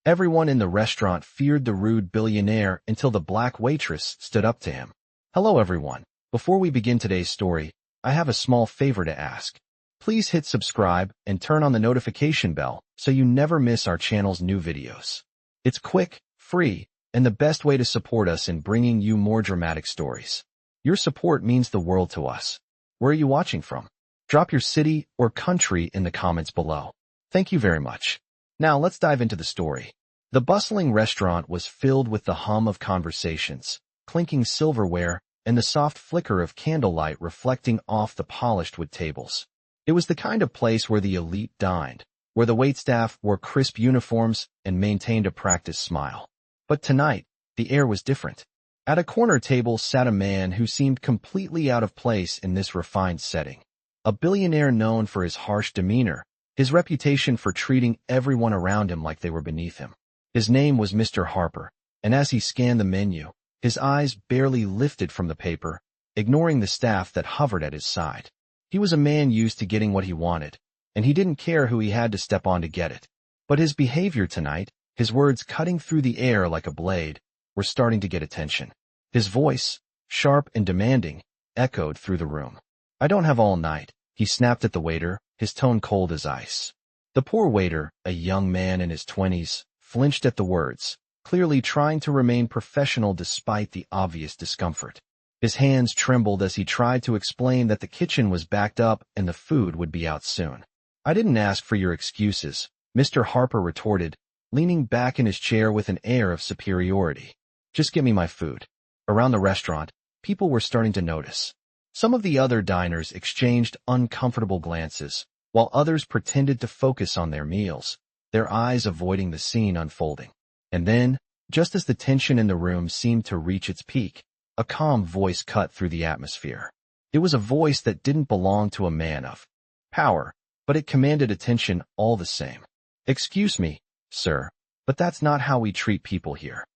Everyone in the restaurant feared the rude billionaire until the black waitress stood up to him. Hello everyone. Before we begin today's story, I have a small favor to ask. Please hit subscribe and turn on the notification bell so you never miss our channel's new videos. It's quick, free, and the best way to support us in bringing you more dramatic stories. Your support means the world to us. Where are you watching from? Drop your city or country in the comments below. Thank you very much. Now let's dive into the story. The bustling restaurant was filled with the hum of conversations, clinking silverware, and the soft flicker of candlelight reflecting off the polished wood tables. It was the kind of place where the elite dined, where the waitstaff wore crisp uniforms and maintained a practiced smile. But tonight, the air was different. At a corner table sat a man who seemed completely out of place in this refined setting. A billionaire known for his harsh demeanor, his reputation for treating everyone around him like they were beneath him. His name was Mr. Harper, and as he scanned the menu, his eyes barely lifted from the paper, ignoring the staff that hovered at his side. He was a man used to getting what he wanted, and he didn't care who he had to step on to get it. But his behavior tonight, his words cutting through the air like a blade, were starting to get attention. His voice, sharp and demanding, echoed through the room. I don't have all night, he snapped at the waiter, his tone cold as ice. The poor waiter, a young man in his 20s, flinched at the words, clearly trying to remain professional despite the obvious discomfort. His hands trembled as he tried to explain that the kitchen was backed up and the food would be out soon. I didn't ask for your excuses, Mr. Harper retorted, leaning back in his chair with an air of superiority. Just give me my food. Around the restaurant, people were starting to notice. Some of the other diners exchanged uncomfortable glances, while others pretended to focus on their meals, their eyes avoiding the scene unfolding. And then, just as the tension in the room seemed to reach its peak, a calm voice cut through the atmosphere. It was a voice that didn't belong to a man of power, but it commanded attention all the same. Excuse me, sir, but that's not how we treat people here.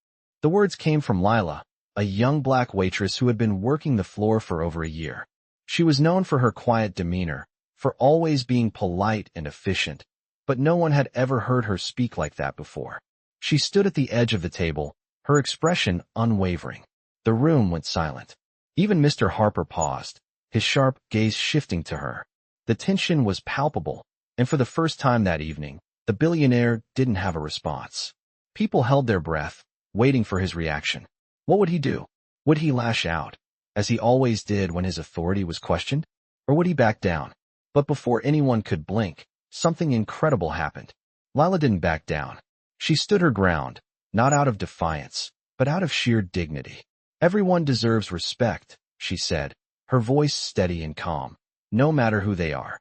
The words came from Lila, a young black waitress who had been working the floor for over a year. She was known for her quiet demeanor, for always being polite and efficient, but no one had ever heard her speak like that before. She stood at the edge of the table, her expression unwavering. The room went silent. Even Mr. Harper paused, his sharp gaze shifting to her. The tension was palpable, and for the first time that evening, the billionaire didn't have a response. People held their breath, waiting for his reaction. What would he do? Would he lash out, as he always did when his authority was questioned? Or would he back down? But before anyone could blink, something incredible happened. Lila didn't back down. She stood her ground, not out of defiance, but out of sheer dignity. Everyone deserves respect, she said, her voice steady and calm, no matter who they are.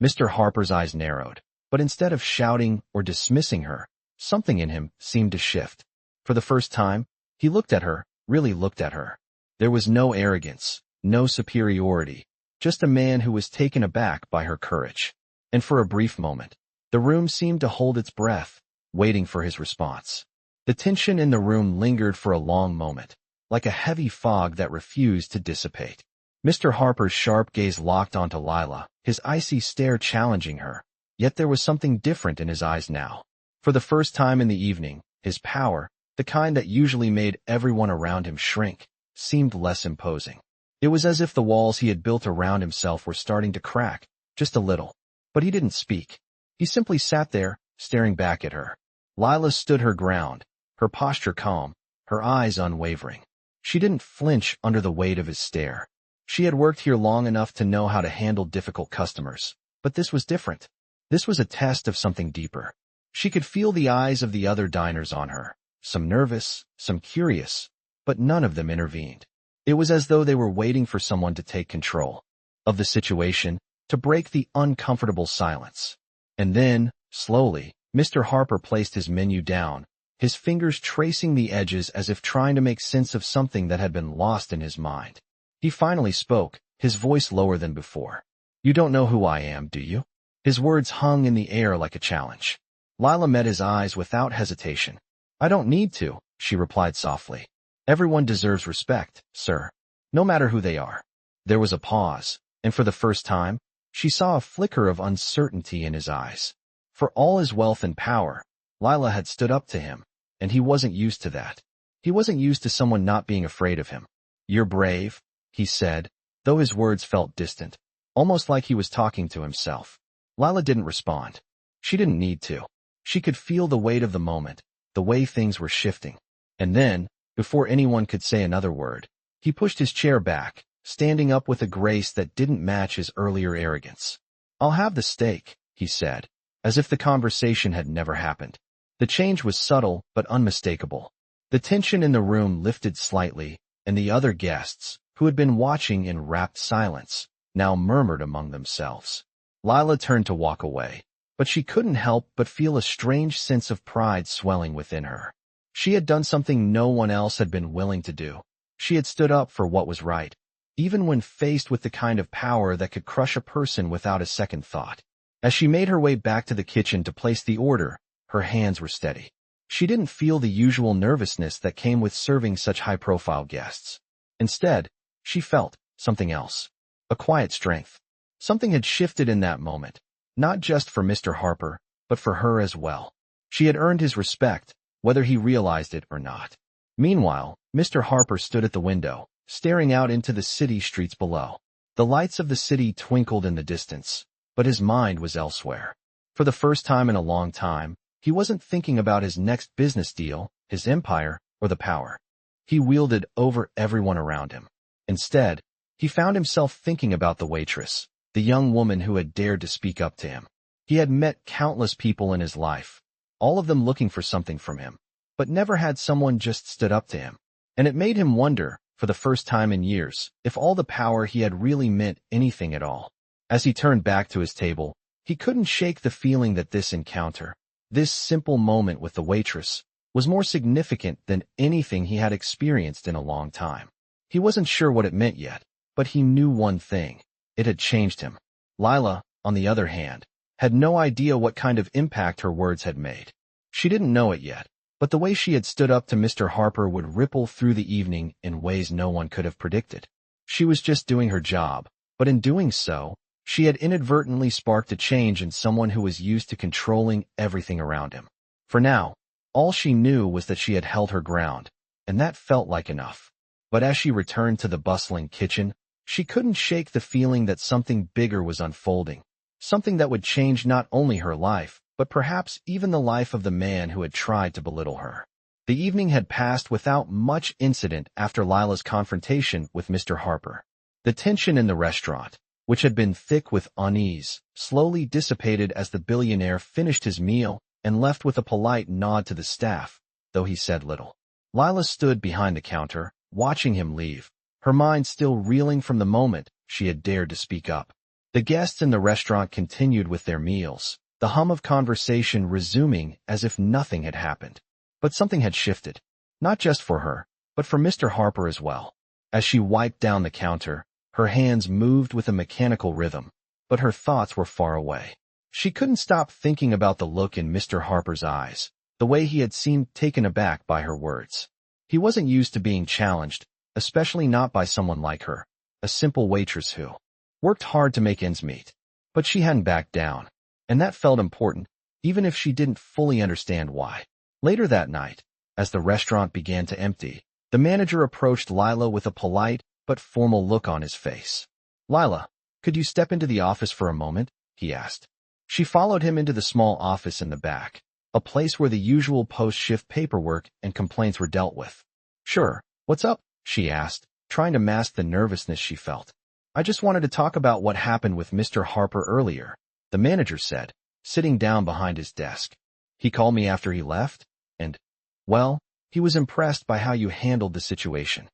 Mr. Harper's eyes narrowed, but instead of shouting or dismissing her, something in him seemed to shift. For the first time, he looked at her, really looked at her. There was no arrogance, no superiority, just a man who was taken aback by her courage. And for a brief moment, the room seemed to hold its breath, waiting for his response. The tension in the room lingered for a long moment, like a heavy fog that refused to dissipate. Mr. Harper's sharp gaze locked onto Lila, his icy stare challenging her. Yet there was something different in his eyes now. For the first time in the evening, his power, the kind that usually made everyone around him shrink, seemed less imposing. It was as if the walls he had built around himself were starting to crack, just a little. But he didn't speak. He simply sat there, staring back at her. Lila stood her ground, her posture calm, her eyes unwavering. She didn't flinch under the weight of his stare. She had worked here long enough to know how to handle difficult customers. But this was different. This was a test of something deeper. She could feel the eyes of the other diners on her. Some nervous, some curious, but none of them intervened. It was as though they were waiting for someone to take control of the situation, to break the uncomfortable silence. And then, slowly, Mr. Harper placed his menu down, his fingers tracing the edges as if trying to make sense of something that had been lost in his mind. He finally spoke, his voice lower than before. You don't know who I am, do you? His words hung in the air like a challenge. Lila met his eyes without hesitation. I don't need to, she replied softly. Everyone deserves respect, sir, no matter who they are. There was a pause, and for the first time, she saw a flicker of uncertainty in his eyes. For all his wealth and power, Lila had stood up to him, and he wasn't used to that. He wasn't used to someone not being afraid of him. "You're brave," he said, though his words felt distant, almost like he was talking to himself. Lila didn't respond. She didn't need to. She could feel the weight of the moment, the way things were shifting. And then, before anyone could say another word, he pushed his chair back, standing up with a grace that didn't match his earlier arrogance. "I'll have the steak," he said, as if the conversation had never happened. The change was subtle but unmistakable. The tension in the room lifted slightly, and the other guests, who had been watching in rapt silence, now murmured among themselves. Lila turned to walk away, but she couldn't help but feel a strange sense of pride swelling within her. She had done something no one else had been willing to do. She had stood up for what was right, even when faced with the kind of power that could crush a person without a second thought. As she made her way back to the kitchen to place the order, her hands were steady. She didn't feel the usual nervousness that came with serving such high-profile guests. Instead, she felt something else. A quiet strength. Something had shifted in that moment, not just for Mr. Harper, but for her as well. She had earned his respect, whether he realized it or not. Meanwhile, Mr. Harper stood at the window, staring out into the city streets below. The lights of the city twinkled in the distance, but his mind was elsewhere. For the first time in a long time, he wasn't thinking about his next business deal, his empire, or the power he wielded over everyone around him. Instead, he found himself thinking about the waitress, the young woman who had dared to speak up to him. He had met countless people in his life, all of them looking for something from him, but never had someone just stood up to him. And it made him wonder, for the first time in years, if all the power he had really meant anything at all. As he turned back to his table, he couldn't shake the feeling that this encounter, this simple moment with the waitress, was more significant than anything he had experienced in a long time. He wasn't sure what it meant yet, but he knew one thing. It had changed him. Lila, on the other hand, had no idea what kind of impact her words had made. She didn't know it yet, but the way she had stood up to Mr. Harper would ripple through the evening in ways no one could have predicted. She was just doing her job, but in doing so, she had inadvertently sparked a change in someone who was used to controlling everything around him. For now, all she knew was that she had held her ground, and that felt like enough. But as she returned to the bustling kitchen, she couldn't shake the feeling that something bigger was unfolding, something that would change not only her life, but perhaps even the life of the man who had tried to belittle her. The evening had passed without much incident after Lila's confrontation with Mr. Harper. The tension in the restaurant, which had been thick with unease, slowly dissipated as the billionaire finished his meal and left with a polite nod to the staff, though he said little. Lila stood behind the counter, watching him leave, her mind still reeling from the moment she had dared to speak up. The guests in the restaurant continued with their meals, the hum of conversation resuming as if nothing had happened. But something had shifted, not just for her, but for Mr. Harper as well. As she wiped down the counter, her hands moved with a mechanical rhythm, but her thoughts were far away. She couldn't stop thinking about the look in Mr. Harper's eyes, the way he had seemed taken aback by her words. He wasn't used to being challenged, especially not by someone like her, a simple waitress who worked hard to make ends meet. But she hadn't backed down, and that felt important, even if she didn't fully understand why. Later that night, as the restaurant began to empty, the manager approached Lila with a polite but formal look on his face. "Lila, could you step into the office for a moment?" he asked. She followed him into the small office in the back, a place where the usual post-shift paperwork and complaints were dealt with. "Sure, what's up?" she asked, trying to mask the nervousness she felt. "I just wanted to talk about what happened with Mr. Harper earlier," the manager said, sitting down behind his desk. "He called me after he left, and, well, he was impressed by how you handled the situation."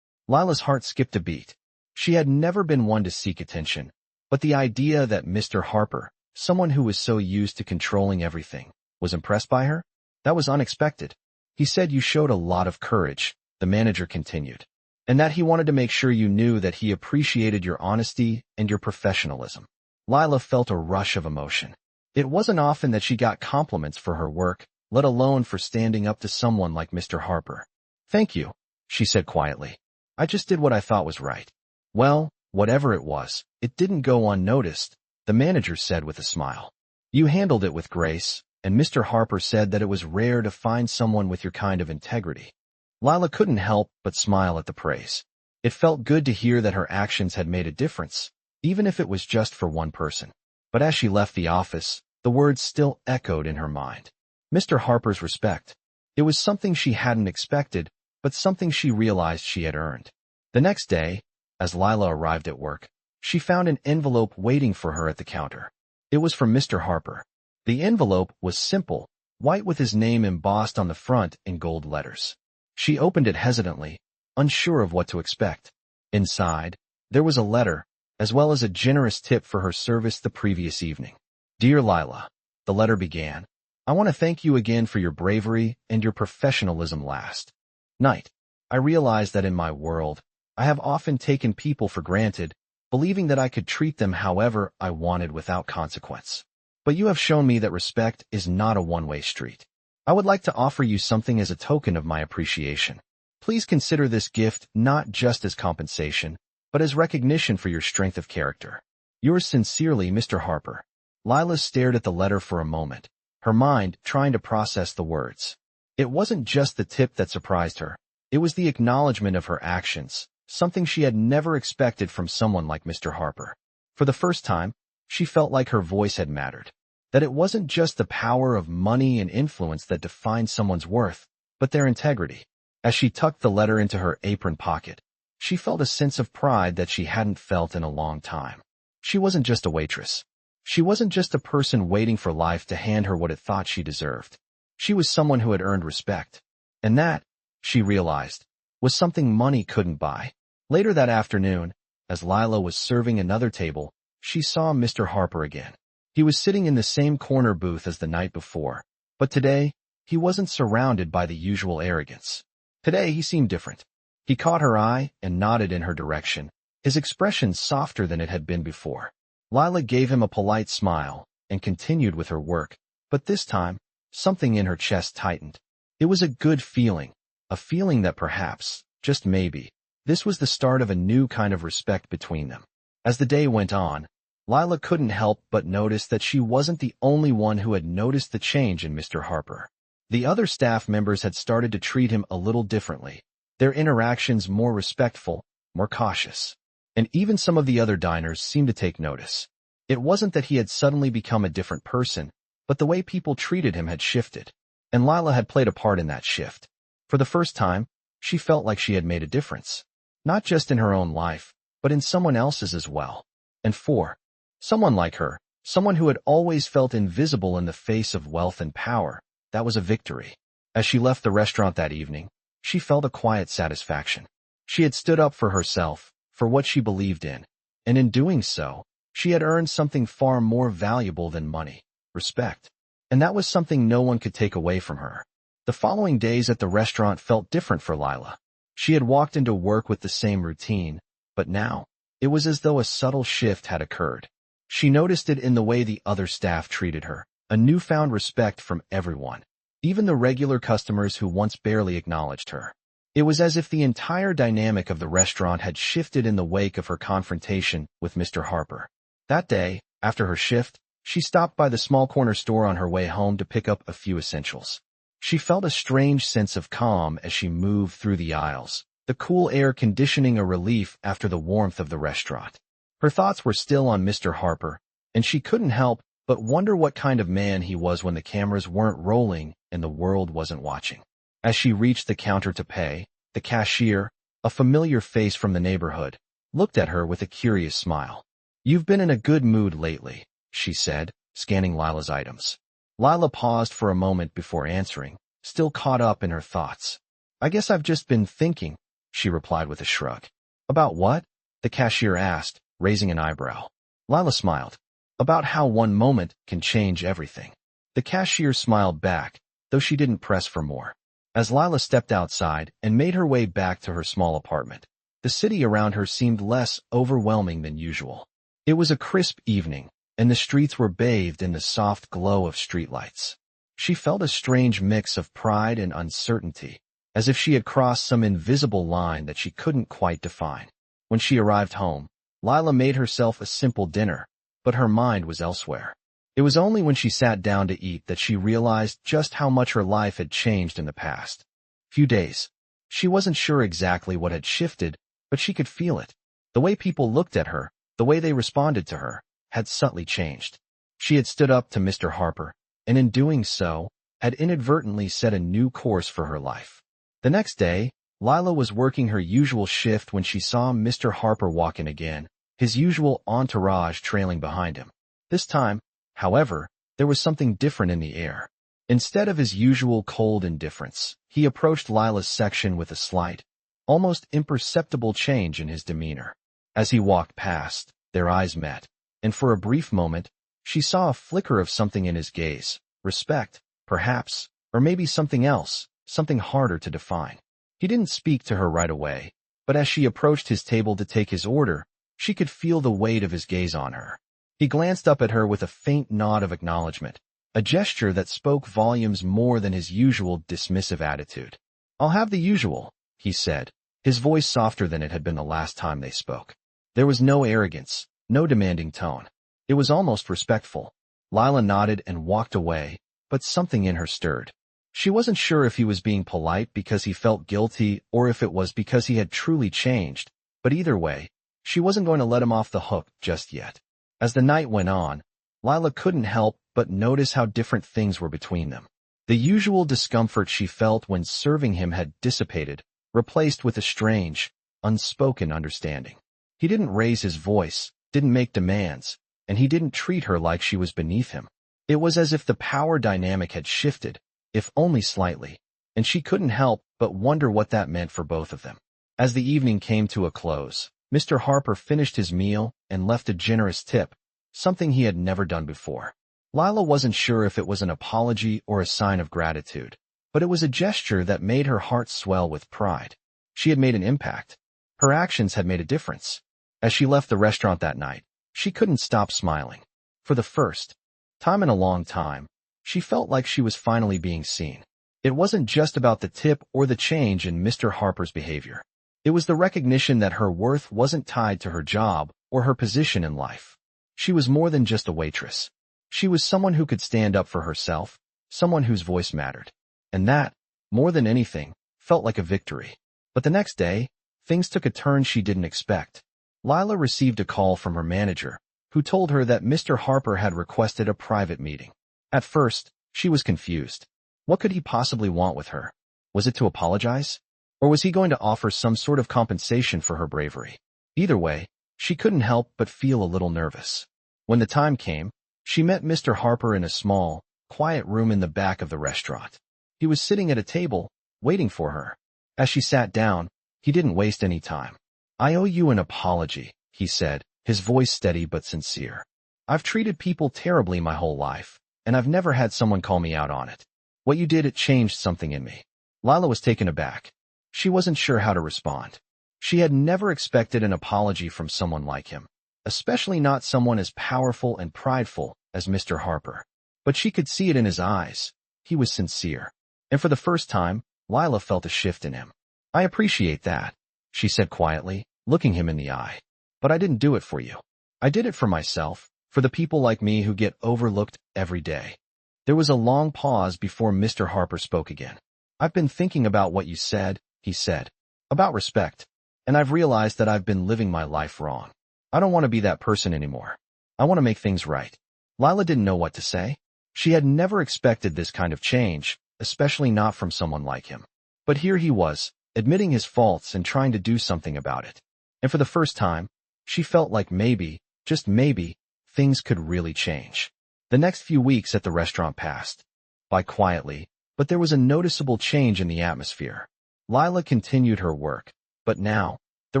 Lila's heart skipped a beat. She had never been one to seek attention, but the idea that Mr. Harper, someone who was so used to controlling everything, was impressed by her? That was unexpected. "He said you showed a lot of courage," the manager continued, "and that he wanted to make sure you knew that he appreciated your honesty and your professionalism." Lila felt a rush of emotion. It wasn't often that she got compliments for her work, let alone for standing up to someone like Mr. Harper. "Thank you," she said quietly. "I just did what I thought was right." "Well, whatever it was, it didn't go unnoticed," the manager said with a smile. "You handled it with grace, and Mr. Harper said that it was rare to find someone with your kind of integrity. Lila couldn't help but smile at the praise. It felt good to hear that her actions had made a difference, even if it was just for one person. But as she left the office, the words still echoed in her mind. Mr. Harper's respect. It was something she hadn't expected, but something she realized she had earned. The next day, as Lila arrived at work, she found an envelope waiting for her at the counter. It was from Mr. Harper. The envelope was simple, white with his name embossed on the front in gold letters. She opened it hesitantly, unsure of what to expect. Inside, there was a letter, as well as a generous tip for her service the previous evening. Dear Lila, the letter began, I want to thank you again for your bravery and your professionalism last night. I realize that in my world, I have often taken people for granted, believing that I could treat them however I wanted without consequence. But you have shown me that respect is not a one-way street. I would like to offer you something as a token of my appreciation. Please consider this gift not just as compensation, but as recognition for your strength of character. Yours sincerely, Mr. Harper. Lila stared at the letter for a moment, her mind trying to process the words. It wasn't just the tip that surprised her. It was the acknowledgement of her actions, something she had never expected from someone like Mr. Harper. For the first time, she felt like her voice had mattered, that it wasn't just the power of money and influence that defined someone's worth, but their integrity. As she tucked the letter into her apron pocket, she felt a sense of pride that she hadn't felt in a long time. She wasn't just a waitress. She wasn't just a person waiting for life to hand her what it thought she deserved. She was someone who had earned respect. And that, she realized, was something money couldn't buy. Later that afternoon, as Lila was serving another table, she saw Mr. Harper again. He was sitting in the same corner booth as the night before, but today, he wasn't surrounded by the usual arrogance. Today, he seemed different. He caught her eye and nodded in her direction, his expression softer than it had been before. Lila gave him a polite smile and continued with her work, but this time, something in her chest tightened. It was a good feeling, a feeling that perhaps, just maybe, this was the start of a new kind of respect between them. As the day went on, Lila couldn't help but notice that she wasn't the only one who had noticed the change in Mr. Harper. The other staff members had started to treat him a little differently, their interactions more respectful, more cautious. And even some of the other diners seemed to take notice. It wasn't that he had suddenly become a different person, but the way people treated him had shifted. And Lila had played a part in that shift. For the first time, she felt like she had made a difference. Not just in her own life, but in someone else's as well. And for someone like her, someone who had always felt invisible in the face of wealth and power, that was a victory. As she left the restaurant that evening, she felt a quiet satisfaction. She had stood up for herself, for what she believed in, and in doing so, she had earned something far more valuable than money, respect. And that was something no one could take away from her. The following days at the restaurant felt different for Lila. She had walked into work with the same routine, but now, it was as though a subtle shift had occurred. She noticed it in the way the other staff treated her, a newfound respect from everyone, even the regular customers who once barely acknowledged her. It was as if the entire dynamic of the restaurant had shifted in the wake of her confrontation with Mr. Harper. That day, after her shift, she stopped by the small corner store on her way home to pick up a few essentials. She felt a strange sense of calm as she moved through the aisles, the cool air conditioning a relief after the warmth of the restaurant. Her thoughts were still on Mr. Harper, and she couldn't help but wonder what kind of man he was when the cameras weren't rolling and the world wasn't watching. As she reached the counter to pay, the cashier, a familiar face from the neighborhood, looked at her with a curious smile. "You've been in a good mood lately," she said, scanning Lila's items. Lila paused for a moment before answering, still caught up in her thoughts. "I guess I've just been thinking," she replied with a shrug. "About what?" the cashier asked, raising an eyebrow. Lila smiled. "About how one moment can change everything." The cashier smiled back, though she didn't press for more. As Lila stepped outside and made her way back to her small apartment, the city around her seemed less overwhelming than usual. It was a crisp evening, and the streets were bathed in the soft glow of streetlights. She felt a strange mix of pride and uncertainty, as if she had crossed some invisible line that she couldn't quite define. When she arrived home, Lila made herself a simple dinner, but her mind was elsewhere. It was only when she sat down to eat that she realized just how much her life had changed in the past few days. She wasn't sure exactly what had shifted, but she could feel it. The way people looked at her, the way they responded to her, had subtly changed. She had stood up to Mr. Harper, and in doing so, had inadvertently set a new course for her life. The next day, Lila was working her usual shift when she saw Mr. Harper walk in again, his usual entourage trailing behind him. This time, however, there was something different in the air. Instead of his usual cold indifference, he approached Lila's section with a slight, almost imperceptible change in his demeanor. As he walked past, their eyes met, and for a brief moment, she saw a flicker of something in his gaze. Respect, perhaps, or maybe something else, something harder to define. He didn't speak to her right away, but as she approached his table to take his order, she could feel the weight of his gaze on her. He glanced up at her with a faint nod of acknowledgement, a gesture that spoke volumes more than his usual dismissive attitude. "I'll have the usual," he said, his voice softer than it had been the last time they spoke. There was no arrogance, no demanding tone. It was almost respectful. Lila nodded and walked away, but something in her stirred. She wasn't sure if he was being polite because he felt guilty or if it was because he had truly changed, but either way, she wasn't going to let him off the hook just yet. As the night went on, Lila couldn't help but notice how different things were between them. The usual discomfort she felt when serving him had dissipated, replaced with a strange, unspoken understanding. He didn't raise his voice, didn't make demands, and he didn't treat her like she was beneath him. It was as if the power dynamic had shifted, if only slightly, and she couldn't help but wonder what that meant for both of them. As the evening came to a close, Mr. Harper finished his meal and left a generous tip, something he had never done before. Lila wasn't sure if it was an apology or a sign of gratitude, but it was a gesture that made her heart swell with pride. She had made an impact. Her actions had made a difference. As she left the restaurant that night, she couldn't stop smiling. For the first time in a long time, she felt like she was finally being seen. It wasn't just about the tip or the change in Mr. Harper's behavior. It was the recognition that her worth wasn't tied to her job or her position in life. She was more than just a waitress. She was someone who could stand up for herself, someone whose voice mattered. And that, more than anything, felt like a victory. But the next day, things took a turn she didn't expect. Lila received a call from her manager, who told her that Mr. Harper had requested a private meeting. At first, she was confused. What could he possibly want with her? Was it to apologize? Or was he going to offer some sort of compensation for her bravery? Either way, she couldn't help but feel a little nervous. When the time came, she met Mr. Harper in a small, quiet room in the back of the restaurant. He was sitting at a table, waiting for her. As she sat down, he didn't waste any time. "I owe you an apology," he said, his voice steady but sincere. "I've treated people terribly my whole life, and I've never had someone call me out on it. What you did, it changed something in me." Lila was taken aback. She wasn't sure how to respond. She had never expected an apology from someone like him, especially not someone as powerful and prideful as Mr. Harper. But she could see it in his eyes. He was sincere. And for the first time, Lila felt a shift in him. "I appreciate that," she said quietly, looking him in the eye. "But I didn't do it for you. I did it for myself, for the people like me who get overlooked every day." There was a long pause before Mr. Harper spoke again. "I've been thinking about what you said," he said, "about respect, and I've realized that I've been living my life wrong. I don't want to be that person anymore. I want to make things right." Lila didn't know what to say. She had never expected this kind of change, especially not from someone like him. But here he was, admitting his faults and trying to do something about it. And for the first time, she felt like maybe, just maybe, things could really change. The next few weeks at the restaurant passed by quietly, but there was a noticeable change in the atmosphere. Lila continued her work, but now, the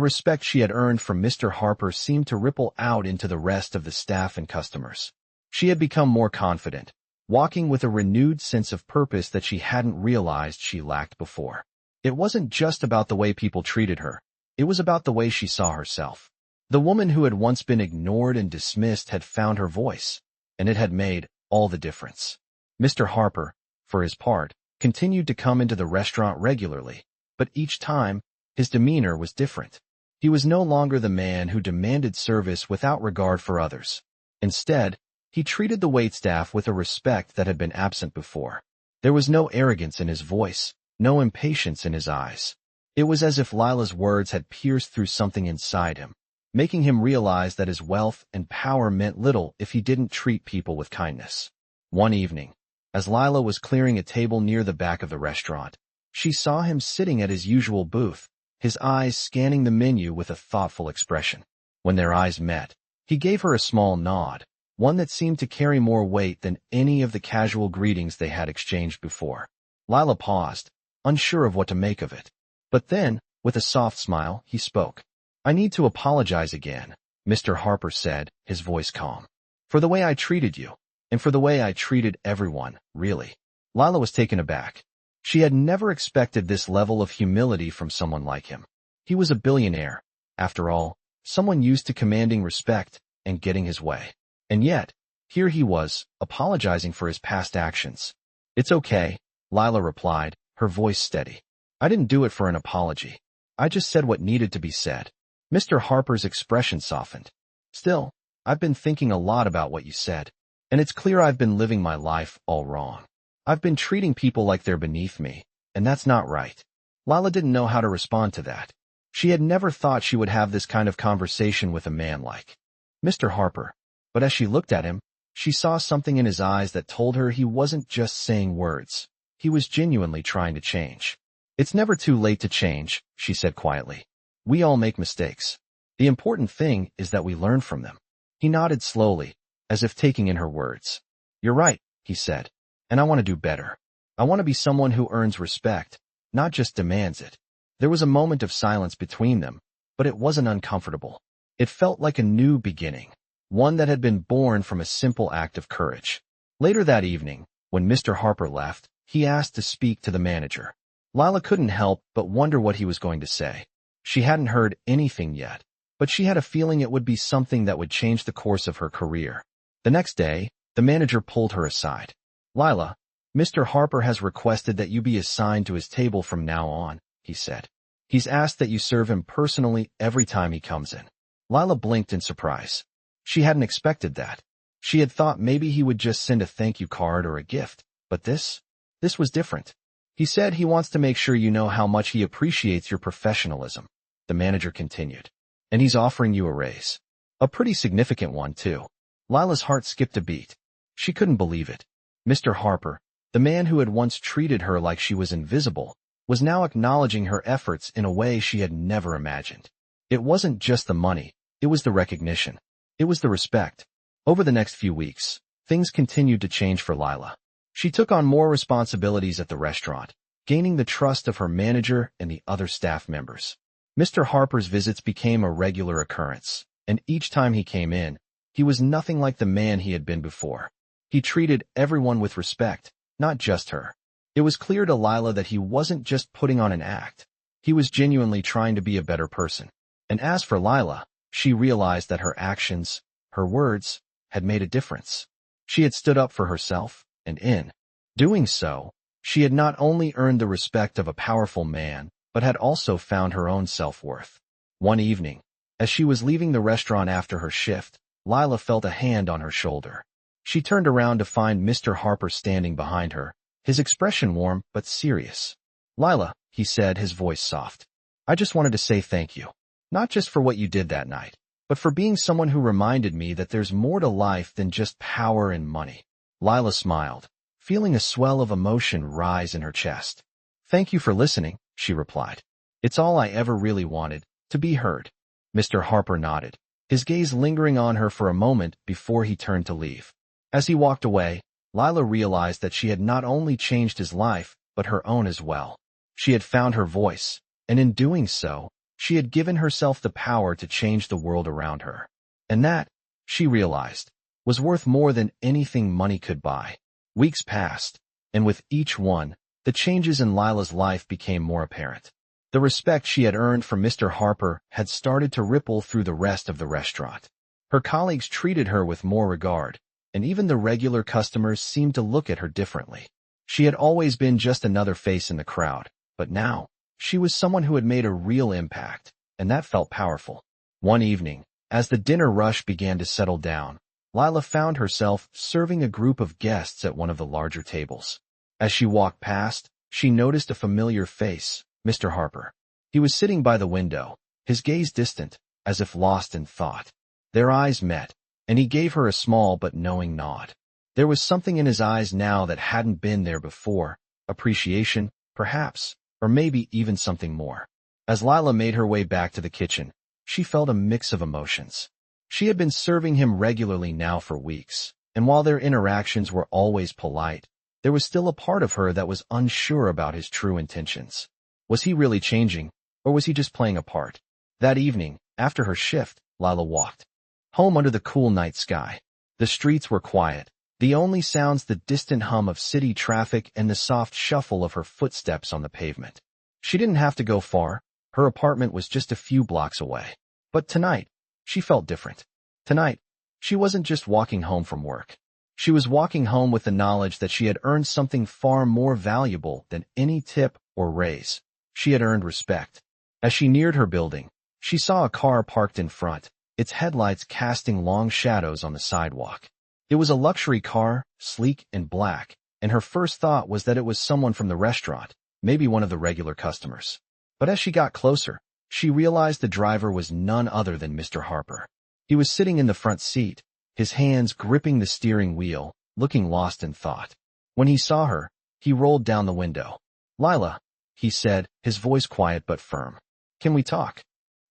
respect she had earned from Mr. Harper seemed to ripple out into the rest of the staff and customers. She had become more confident, walking with a renewed sense of purpose that she hadn't realized she lacked before. It wasn't just about the way people treated her. It was about the way she saw herself. The woman who had once been ignored and dismissed had found her voice, and it had made all the difference. Mr. Harper, for his part, continued to come into the restaurant regularly, but each time, his demeanor was different. He was no longer the man who demanded service without regard for others. Instead, He treated the waitstaff with a respect that had been absent before. There was no arrogance in his voice, no impatience in his eyes. It was as if Lila's words had pierced through something inside him, making him realize that his wealth and power meant little if he didn't treat people with kindness. One evening, as Lila was clearing a table near the back of the restaurant, she saw him sitting at his usual booth, his eyes scanning the menu with a thoughtful expression. When their eyes met, he gave her a small nod, one that seemed to carry more weight than any of the casual greetings they had exchanged before. Lila paused, unsure of what to make of it. But then, with a soft smile, he spoke. "I need to apologize again," Mr. Harper said, his voice calm. "For the way I treated you, and for the way I treated everyone, really." Lila was taken aback. She had never expected this level of humility from someone like him. He was a billionaire, after all, someone used to commanding respect and getting his way. And yet, here he was, apologizing for his past actions. "It's okay," Lila replied, her voice steady. "I didn't do it for an apology. I just said what needed to be said." Mr. Harper's expression softened. "Still, I've been thinking a lot about what you said, and it's clear I've been living my life all wrong. I've been treating people like they're beneath me, and that's not right." Lila didn't know how to respond to that. She had never thought she would have this kind of conversation with a man like Mr. Harper. But as she looked at him, she saw something in his eyes that told her he wasn't just saying words. He was genuinely trying to change. "It's never too late to change," she said quietly. "We all make mistakes. The important thing is that we learn from them." He nodded slowly, as if taking in her words. "You're right," he said. "And I want to do better. I want to be someone who earns respect, not just demands it." There was a moment of silence between them, but it wasn't uncomfortable. It felt like a new beginning, one that had been born from a simple act of courage. Later that evening, when Mr. Harper left, he asked to speak to the manager. Lila couldn't help but wonder what he was going to say. She hadn't heard anything yet, but she had a feeling it would be something that would change the course of her career. The next day, the manager pulled her aside. "Lila, Mr. Harper has requested that you be assigned to his table from now on," he said. "He's asked that you serve him personally every time he comes in." Lila blinked in surprise. She hadn't expected that. She had thought maybe he would just send a thank you card or a gift, but this was different. "He said he wants to make sure you know how much he appreciates your professionalism," the manager continued. "And he's offering you a raise. A pretty significant one, too." Lila's heart skipped a beat. She couldn't believe it. Mr. Harper, the man who had once treated her like she was invisible, was now acknowledging her efforts in a way she had never imagined. It wasn't just the money, it was the recognition. It was the respect. Over the next few weeks, things continued to change for Lila. She took on more responsibilities at the restaurant, gaining the trust of her manager and the other staff members. Mr. Harper's visits became a regular occurrence, and each time he came in, he was nothing like the man he had been before. He treated everyone with respect, not just her. It was clear to Lila that he wasn't just putting on an act. He was genuinely trying to be a better person. And as for Lila, she realized that her actions, her words, had made a difference. She had stood up for herself, and in doing so, she had not only earned the respect of a powerful man, but had also found her own self-worth. One evening, as she was leaving the restaurant after her shift, Lila felt a hand on her shoulder. She turned around to find Mr. Harper standing behind her, his expression warm but serious. "Lila," he said, his voice soft. "I just wanted to say thank you. Not just for what you did that night, but for being someone who reminded me that there's more to life than just power and money." Lila smiled, feeling a swell of emotion rise in her chest. "Thank you for listening," she replied. "It's all I ever really wanted, to be heard." Mr. Harper nodded, his gaze lingering on her for a moment before he turned to leave. As he walked away, Lila realized that she had not only changed his life, but her own as well. She had found her voice, and in doing so, she had given herself the power to change the world around her. And that, she realized, was worth more than anything money could buy. Weeks passed, and with each one, the changes in Lila's life became more apparent. The respect she had earned from Mr. Harper had started to ripple through the rest of the restaurant. Her colleagues treated her with more regard, and even the regular customers seemed to look at her differently. She had always been just another face in the crowd, but now, she was someone who had made a real impact, and that felt powerful. One evening, as the dinner rush began to settle down, Lila found herself serving a group of guests at one of the larger tables. As she walked past, she noticed a familiar face, Mr. Harper. He was sitting by the window, his gaze distant, as if lost in thought. Their eyes met, and he gave her a small but knowing nod. There was something in his eyes now that hadn't been there before, appreciation, perhaps, or maybe even something more. As Lila made her way back to the kitchen, she felt a mix of emotions. She had been serving him regularly now for weeks, and while their interactions were always polite, there was still a part of her that was unsure about his true intentions. Was he really changing, or was he just playing a part? That evening, after her shift, Lila walked home under the cool night sky. The streets were quiet, the only sounds the distant hum of city traffic and the soft shuffle of her footsteps on the pavement. She didn't have to go far. Her apartment was just a few blocks away. But tonight, she felt different. Tonight, she wasn't just walking home from work. She was walking home with the knowledge that she had earned something far more valuable than any tip or raise. She had earned respect. As she neared her building, she saw a car parked in front, its headlights casting long shadows on the sidewalk. It was a luxury car, sleek and black, and her first thought was that it was someone from the restaurant, maybe one of the regular customers. But as she got closer, she realized the driver was none other than Mr. Harper. He was sitting in the front seat, his hands gripping the steering wheel, looking lost in thought. When he saw her, he rolled down the window. "Lila," he said, his voice quiet but firm. "Can we talk?"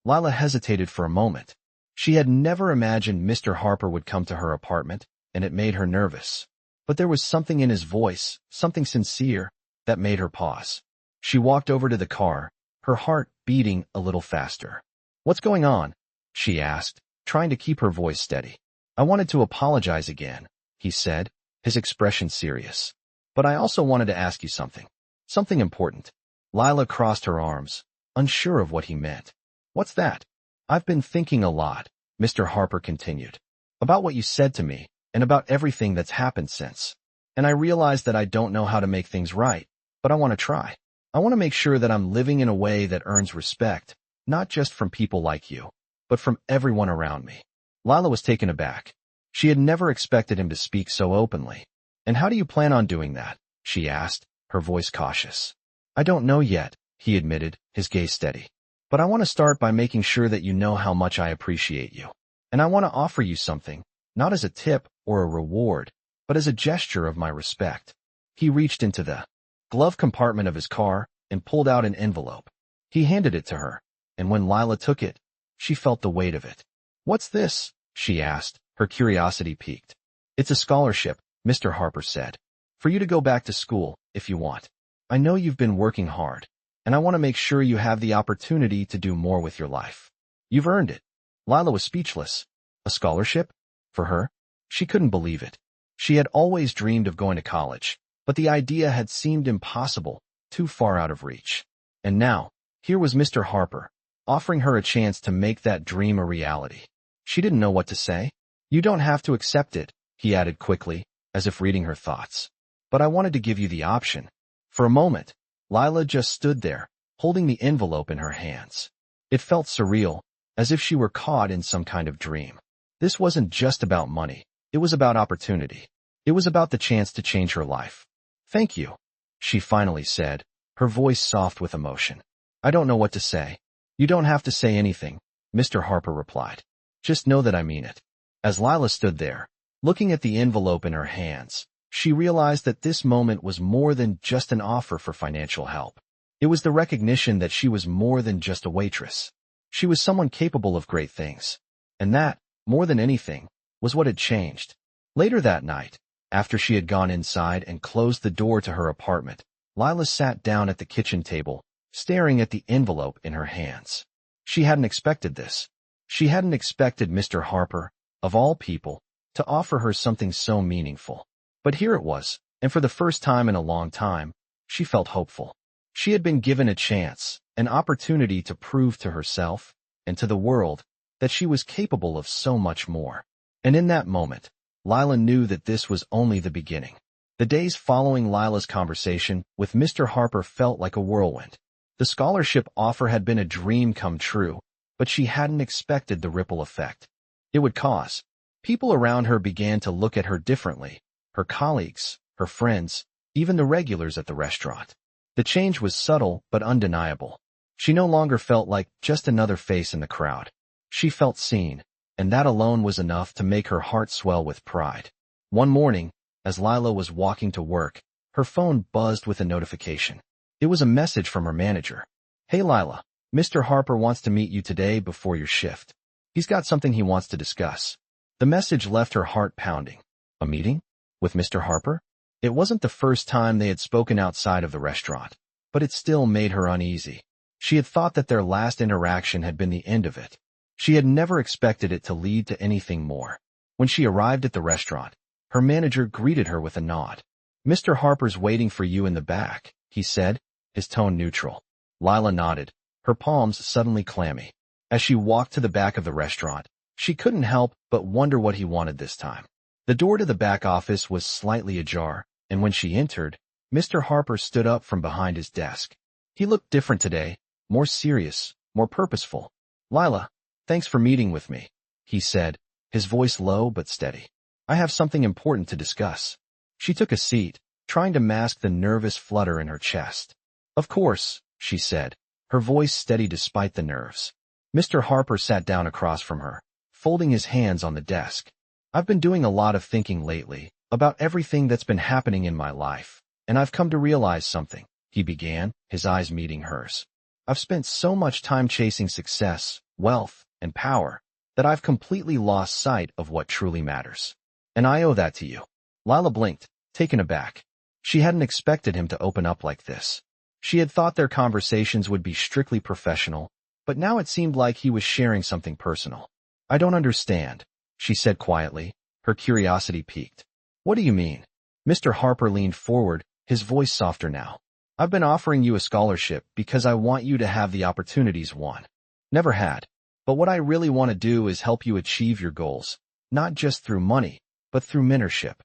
Lila hesitated for a moment. She had never imagined Mr. Harper would come to her apartment, and it made her nervous. But there was something in his voice, something sincere, that made her pause. She walked over to the car, her heart beating a little faster. "What's going on?" she asked, trying to keep her voice steady. "I wanted to apologize again," he said, his expression serious. "But I also wanted to ask you something. Something important." Lila crossed her arms, unsure of what he meant. "What's that?" "I've been thinking a lot," Mr. Harper continued, "about what you said to me, and about everything that's happened since. And I realize that I don't know how to make things right, but I want to try. I want to make sure that I'm living in a way that earns respect, not just from people like you, but from everyone around me." Lila was taken aback. She had never expected him to speak so openly. "And how do you plan on doing that?" she asked, her voice cautious. "I don't know yet," he admitted, his gaze steady. "But I want to start by making sure that you know how much I appreciate you. And I want to offer you something, not as a tip or a reward, but as a gesture of my respect." He reached into the glove compartment of his car and pulled out an envelope. He handed it to her, and when Lila took it, she felt the weight of it. "What's this?" she asked, her curiosity piqued. "It's a scholarship," Mr. Harper said, "for you to go back to school, if you want. I know you've been working hard, and I want to make sure you have the opportunity to do more with your life. You've earned it." Lila was speechless. A scholarship? For her? She couldn't believe it. She had always dreamed of going to college, but the idea had seemed impossible, too far out of reach. And now, here was Mr. Harper, offering her a chance to make that dream a reality. She didn't know what to say. "You don't have to accept it," he added quickly, as if reading her thoughts. "But I wanted to give you the option." For a moment, Lila just stood there, holding the envelope in her hands. It felt surreal, as if she were caught in some kind of dream. This wasn't just about money. It was about opportunity. It was about the chance to change her life. "Thank you," she finally said, her voice soft with emotion. "I don't know what to say." "You don't have to say anything," Mr. Harper replied. "Just know that I mean it." As Lila stood there, looking at the envelope in her hands, she realized that this moment was more than just an offer for financial help. It was the recognition that she was more than just a waitress. She was someone capable of great things. And that, more than anything, was what had changed. Later that night, after she had gone inside and closed the door to her apartment, Lila sat down at the kitchen table, staring at the envelope in her hands. She hadn't expected this. She hadn't expected Mr. Harper, of all people, to offer her something so meaningful. But here it was, and for the first time in a long time, she felt hopeful. She had been given a chance, an opportunity to prove to herself, and to the world, that she was capable of so much more. And in that moment, Lila knew that this was only the beginning. The days following Lila's conversation with Mr. Harper felt like a whirlwind. The scholarship offer had been a dream come true, but she hadn't expected the ripple effect it would cause. People around her began to look at her differently, her colleagues, her friends, even the regulars at the restaurant. The change was subtle but undeniable. She no longer felt like just another face in the crowd. She felt seen, and that alone was enough to make her heart swell with pride. One morning, as Lila was walking to work, her phone buzzed with a notification. It was a message from her manager. "Hey Lila, Mr. Harper wants to meet you today before your shift. He's got something he wants to discuss." The message left her heart pounding. A meeting? With Mr. Harper? It wasn't the first time they had spoken outside of the restaurant, but it still made her uneasy. She had thought that their last interaction had been the end of it. She had never expected it to lead to anything more. When she arrived at the restaurant, her manager greeted her with a nod. "Mr. Harper's waiting for you in the back," he said, his tone neutral. Lila nodded, her palms suddenly clammy. As she walked to the back of the restaurant, she couldn't help but wonder what he wanted this time. The door to the back office was slightly ajar, and when she entered, Mr. Harper stood up from behind his desk. He looked different today, more serious, more purposeful. "Lila, thanks for meeting with me," he said, his voice low but steady. "I have something important to discuss." She took a seat, trying to mask the nervous flutter in her chest. "Of course," she said, her voice steady despite the nerves. Mr. Harper sat down across from her, folding his hands on the desk. "I've been doing a lot of thinking lately about everything that's been happening in my life, and I've come to realize something," he began, his eyes meeting hers. "I've spent so much time chasing success, wealth, and power that I've completely lost sight of what truly matters. And I owe that to you." Lila blinked, taken aback. She hadn't expected him to open up like this. She had thought their conversations would be strictly professional, but now it seemed like he was sharing something personal. "I don't understand," she said quietly, her curiosity piqued. "What do you mean?" Mr. Harper leaned forward, his voice softer now. "I've been offering you a scholarship because I want you to have the opportunities one never had. But what I really want to do is help you achieve your goals, not just through money, but through mentorship."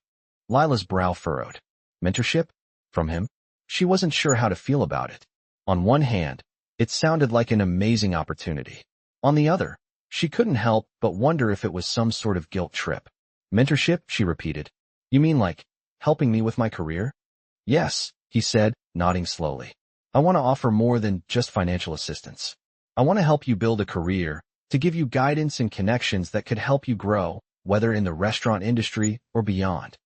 Lila's brow furrowed. Mentorship? From him? She wasn't sure how to feel about it. On one hand, it sounded like an amazing opportunity. On the other, she couldn't help but wonder if it was some sort of guilt trip. "Mentorship?" she repeated. "You mean like helping me with my career?" "Yes," he said, nodding slowly. "I want to offer more than just financial assistance. I want to help you build a career, to give you guidance and connections that could help you grow, whether in the restaurant industry or beyond."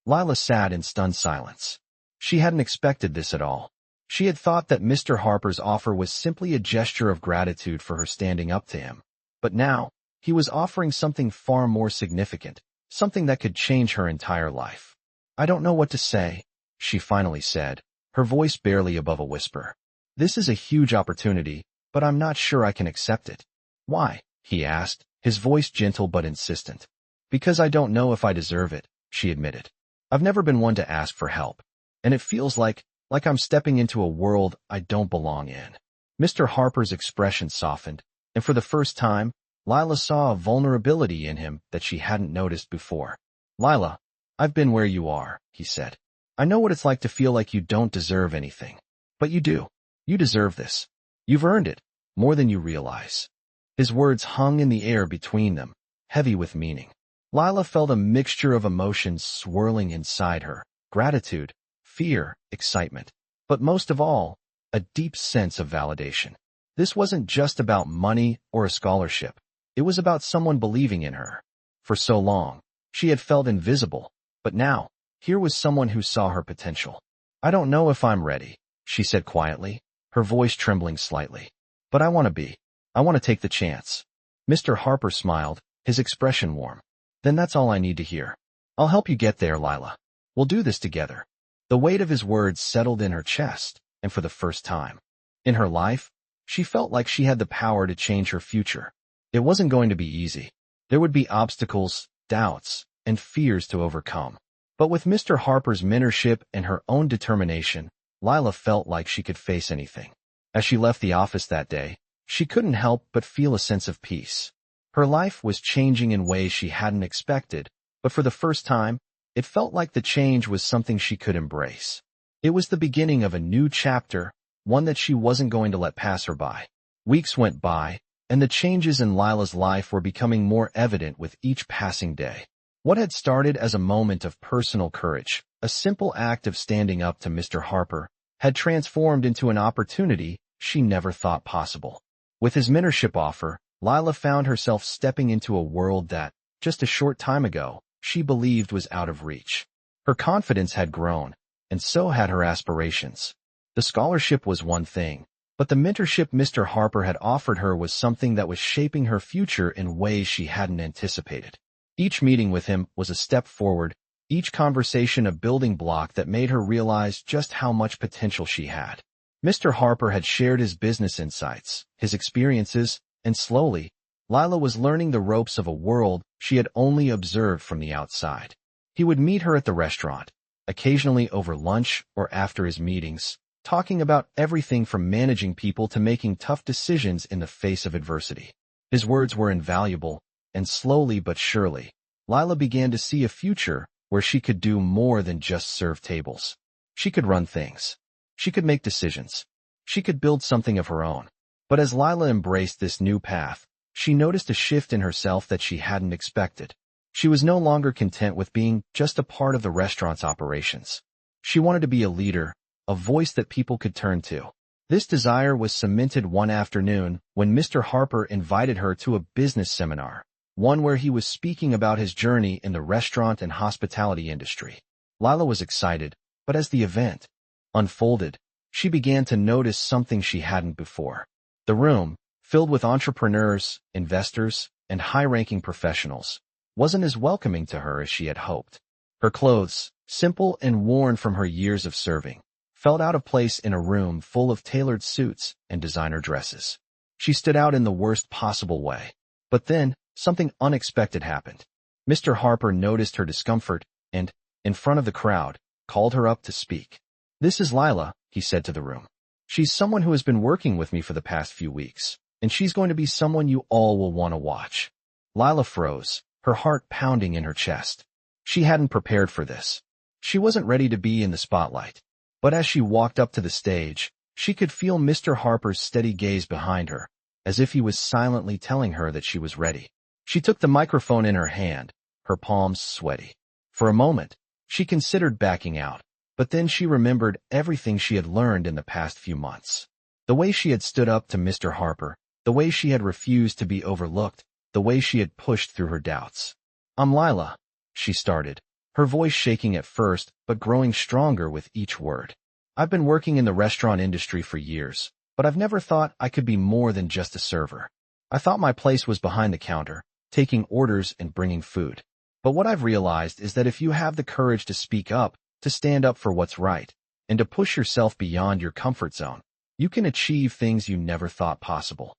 Lila sat in stunned silence. She hadn't expected this at all. She had thought that Mr. Harper's offer was simply a gesture of gratitude for her standing up to him. But now, he was offering something far more significant, something that could change her entire life. "I don't know what to say," she finally said, her voice barely above a whisper. "This is a huge opportunity, but I'm not sure I can accept it." "Why?" he asked, his voice gentle but insistent. "Because I don't know if I deserve it," she admitted. "I've never been one to ask for help, and it feels like I'm stepping into a world I don't belong in." Mr. Harper's expression softened, and for the first time, Lila saw a vulnerability in him that she hadn't noticed before. "Lila, I've been where you are," he said. "I know what it's like to feel like you don't deserve anything. But you do. You deserve this. You've earned it, more than you realize." His words hung in the air between them, heavy with meaning. Lila felt a mixture of emotions swirling inside her: gratitude, fear, excitement, but most of all, a deep sense of validation. This wasn't just about money or a scholarship. It was about someone believing in her. For so long, she had felt invisible, but now, here was someone who saw her potential. "I don't know if I'm ready," she said quietly, her voice trembling slightly. "But I want to be. I want to take the chance." Mr. Harper smiled, his expression warm. "Then that's all I need to hear. I'll help you get there, Lila. We'll do this together." The weight of his words settled in her chest, and for the first time in her life, she felt like she had the power to change her future. It wasn't going to be easy. There would be obstacles, doubts, and fears to overcome. But with Mr. Harper's mentorship and her own determination, Lila felt like she could face anything. As she left the office that day, she couldn't help but feel a sense of peace. Her life was changing in ways she hadn't expected, but for the first time, it felt like the change was something she could embrace. It was the beginning of a new chapter, one that she wasn't going to let pass her by. Weeks went by, and the changes in Lila's life were becoming more evident with each passing day. What had started as a moment of personal courage, a simple act of standing up to Mr. Harper, had transformed into an opportunity she never thought possible. With his mentorship offer, Lila found herself stepping into a world that, just a short time ago, she believed was out of reach. Her confidence had grown, and so had her aspirations. The scholarship was one thing, but the mentorship Mr. Harper had offered her was something that was shaping her future in ways she hadn't anticipated. Each meeting with him was a step forward, each conversation a building block that made her realize just how much potential she had. Mr. Harper had shared his business insights, his experiences, and slowly, Lila was learning the ropes of a world she had only observed from the outside. He would meet her at the restaurant, occasionally over lunch or after his meetings, talking about everything from managing people to making tough decisions in the face of adversity. His words were invaluable, and slowly but surely, Lila began to see a future where she could do more than just serve tables. She could run things. She could make decisions. She could build something of her own. But as Lila embraced this new path, she noticed a shift in herself that she hadn't expected. She was no longer content with being just a part of the restaurant's operations. She wanted to be a leader, a voice that people could turn to. This desire was cemented one afternoon when Mr. Harper invited her to a business seminar, one where he was speaking about his journey in the restaurant and hospitality industry. Lila was excited, but as the event unfolded, she began to notice something she hadn't before. The room, filled with entrepreneurs, investors, and high-ranking professionals, wasn't as welcoming to her as she had hoped. Her clothes, simple and worn from her years of serving, felt out of place in a room full of tailored suits and designer dresses. She stood out in the worst possible way. But then, something unexpected happened. Mr. Harper noticed her discomfort and, in front of the crowd, called her up to speak. "This is Lila," he said to the room. "She's someone who has been working with me for the past few weeks, and she's going to be someone you all will want to watch." Lila froze, her heart pounding in her chest. She hadn't prepared for this. She wasn't ready to be in the spotlight. But as she walked up to the stage, she could feel Mr. Harper's steady gaze behind her, as if he was silently telling her that she was ready. She took the microphone in her hand, her palms sweaty. For a moment, she considered backing out, but then she remembered everything she had learned in the past few months. The way she had stood up to Mr. Harper, the way she had refused to be overlooked, the way she had pushed through her doubts. "I'm Lila," she started, her voice shaking at first but growing stronger with each word. "I've been working in the restaurant industry for years, but I've never thought I could be more than just a server. I thought my place was behind the counter, taking orders and bringing food. But what I've realized is that if you have the courage to speak up, to stand up for what's right, and to push yourself beyond your comfort zone, you can achieve things you never thought possible."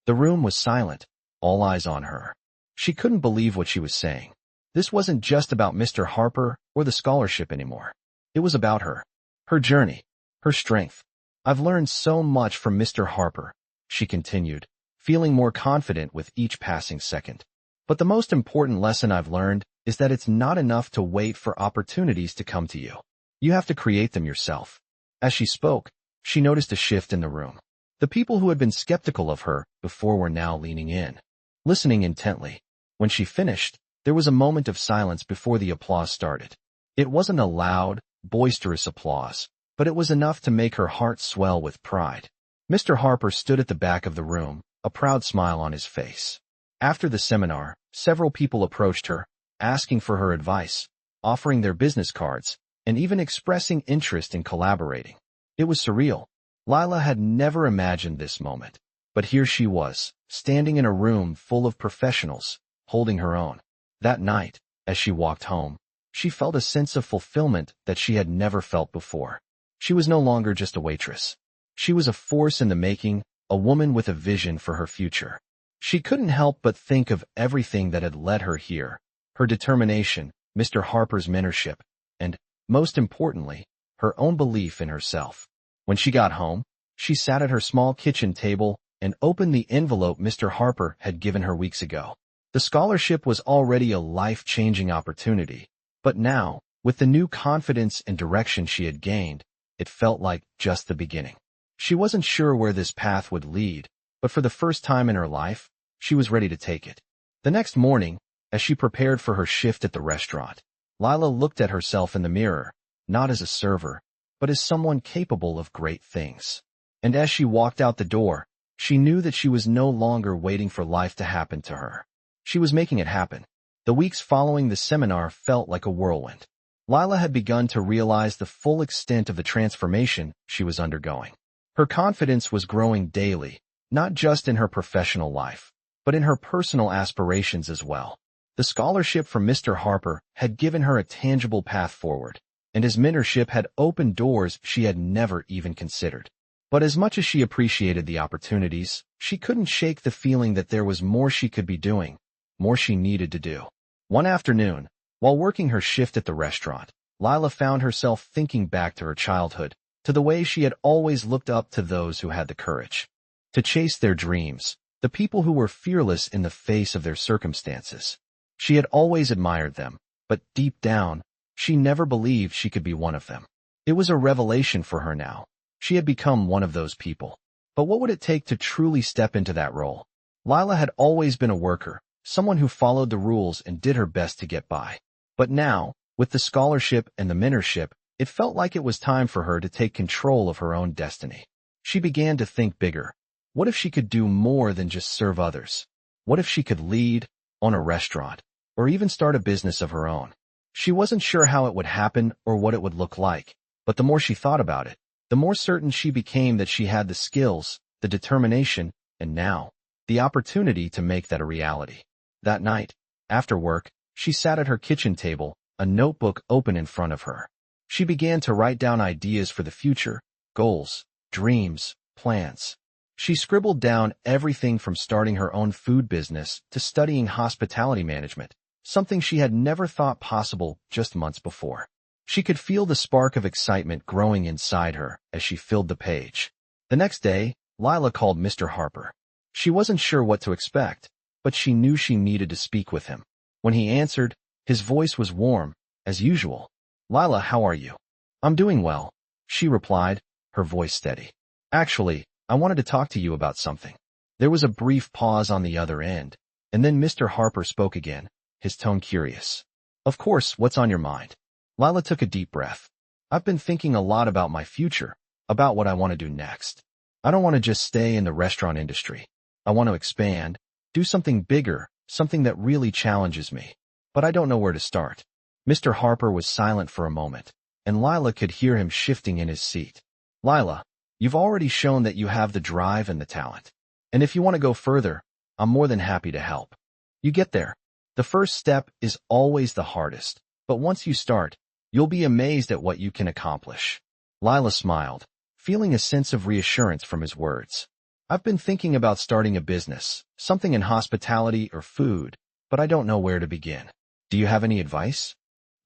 The room was silent, all eyes on her. She couldn't believe what she was saying. This wasn't just about Mr. Harper or the scholarship anymore. It was about her, her journey, her strength. "I've learned so much from Mr. Harper," she continued, feeling more confident with each passing second. "But the most important lesson I've learned is that it's not enough to wait for opportunities to come to you. You have to create them yourself." As she spoke, she noticed a shift in the room. The people who had been skeptical of her before were now leaning in, listening intently. When she finished, there was a moment of silence before the applause started. It wasn't a loud, boisterous applause, but it was enough to make her heart swell with pride. Mr. Harper stood at the back of the room, a proud smile on his face. After the seminar, several people approached her, asking for her advice, offering their business cards, and even expressing interest in collaborating. It was surreal. Lila had never imagined this moment, but here she was, standing in a room full of professionals, holding her own. That night, as she walked home, she felt a sense of fulfillment that she had never felt before. She was no longer just a waitress. She was a force in the making, a woman with a vision for her future. She couldn't help but think of everything that had led her here, her determination, Mr. Harper's mentorship, and, most importantly, her own belief in herself. When she got home, she sat at her small kitchen table and opened the envelope Mr. Harper had given her weeks ago. The scholarship was already a life-changing opportunity, but now, with the new confidence and direction she had gained, it felt like just the beginning. She wasn't sure where this path would lead, but for the first time in her life, she was ready to take it. The next morning, as she prepared for her shift at the restaurant, Lila looked at herself in the mirror, not as a server, but as someone capable of great things. And as she walked out the door, she knew that she was no longer waiting for life to happen to her. She was making it happen. The weeks following the seminar felt like a whirlwind. Lila had begun to realize the full extent of the transformation she was undergoing. Her confidence was growing daily, not just in her professional life, but in her personal aspirations as well. The scholarship from Mr. Harper had given her a tangible path forward, and his mentorship had opened doors she had never even considered. But as much as she appreciated the opportunities, she couldn't shake the feeling that there was more she could be doing, more she needed to do. One afternoon, while working her shift at the restaurant, Lila found herself thinking back to her childhood, to the way she had always looked up to those who had the courage to chase their dreams, the people who were fearless in the face of their circumstances. She had always admired them, but deep down, she never believed she could be one of them. It was a revelation for her now. She had become one of those people. But what would it take to truly step into that role? Lila had always been a worker, someone who followed the rules and did her best to get by. But now, with the scholarship and the mentorship, it felt like it was time for her to take control of her own destiny. She began to think bigger. What if she could do more than just serve others? What if she could lead, own a restaurant, or even start a business of her own? She wasn't sure how it would happen or what it would look like, but the more she thought about it, the more certain she became that she had the skills, the determination, and now, the opportunity to make that a reality. That night, after work, she sat at her kitchen table, a notebook open in front of her. She began to write down ideas for the future, goals, dreams, plans. She scribbled down everything from starting her own food business to studying hospitality management, something she had never thought possible just months before. She could feel the spark of excitement growing inside her as she filled the page. The next day, Lila called Mr. Harper. She wasn't sure what to expect, but she knew she needed to speak with him. When he answered, his voice was warm, as usual. "Lila, how are you?" "I'm doing well," she replied, her voice steady. "Actually, I wanted to talk to you about something." There was a brief pause on the other end, and then Mr. Harper spoke again, his tone curious. "Of course, what's on your mind?" Lila took a deep breath. "I've been thinking a lot about my future, about what I want to do next. I don't want to just stay in the restaurant industry. I want to expand, do something bigger, something that really challenges me. But I don't know where to start." Mr. Harper was silent for a moment, and Lila could hear him shifting in his seat. "Lila, you've already shown that you have the drive and the talent. And if you want to go further, I'm more than happy to help. You get there. The first step is always the hardest, but once you start, you'll be amazed at what you can accomplish." Lila smiled, feeling a sense of reassurance from his words. "I've been thinking about starting a business, something in hospitality or food, but I don't know where to begin. Do you have any advice?"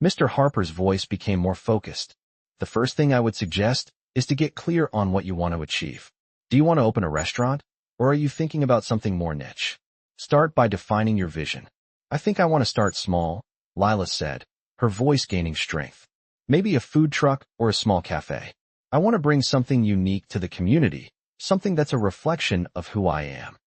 Mr. Harper's voice became more focused. "The first thing I would suggest is to get clear on what you want to achieve. Do you want to open a restaurant, or are you thinking about something more niche? Start by defining your vision." "I think I want to start small," Lila said, her voice gaining strength. "Maybe a food truck or a small cafe. I want to bring something unique to the community, something that's a reflection of who I am."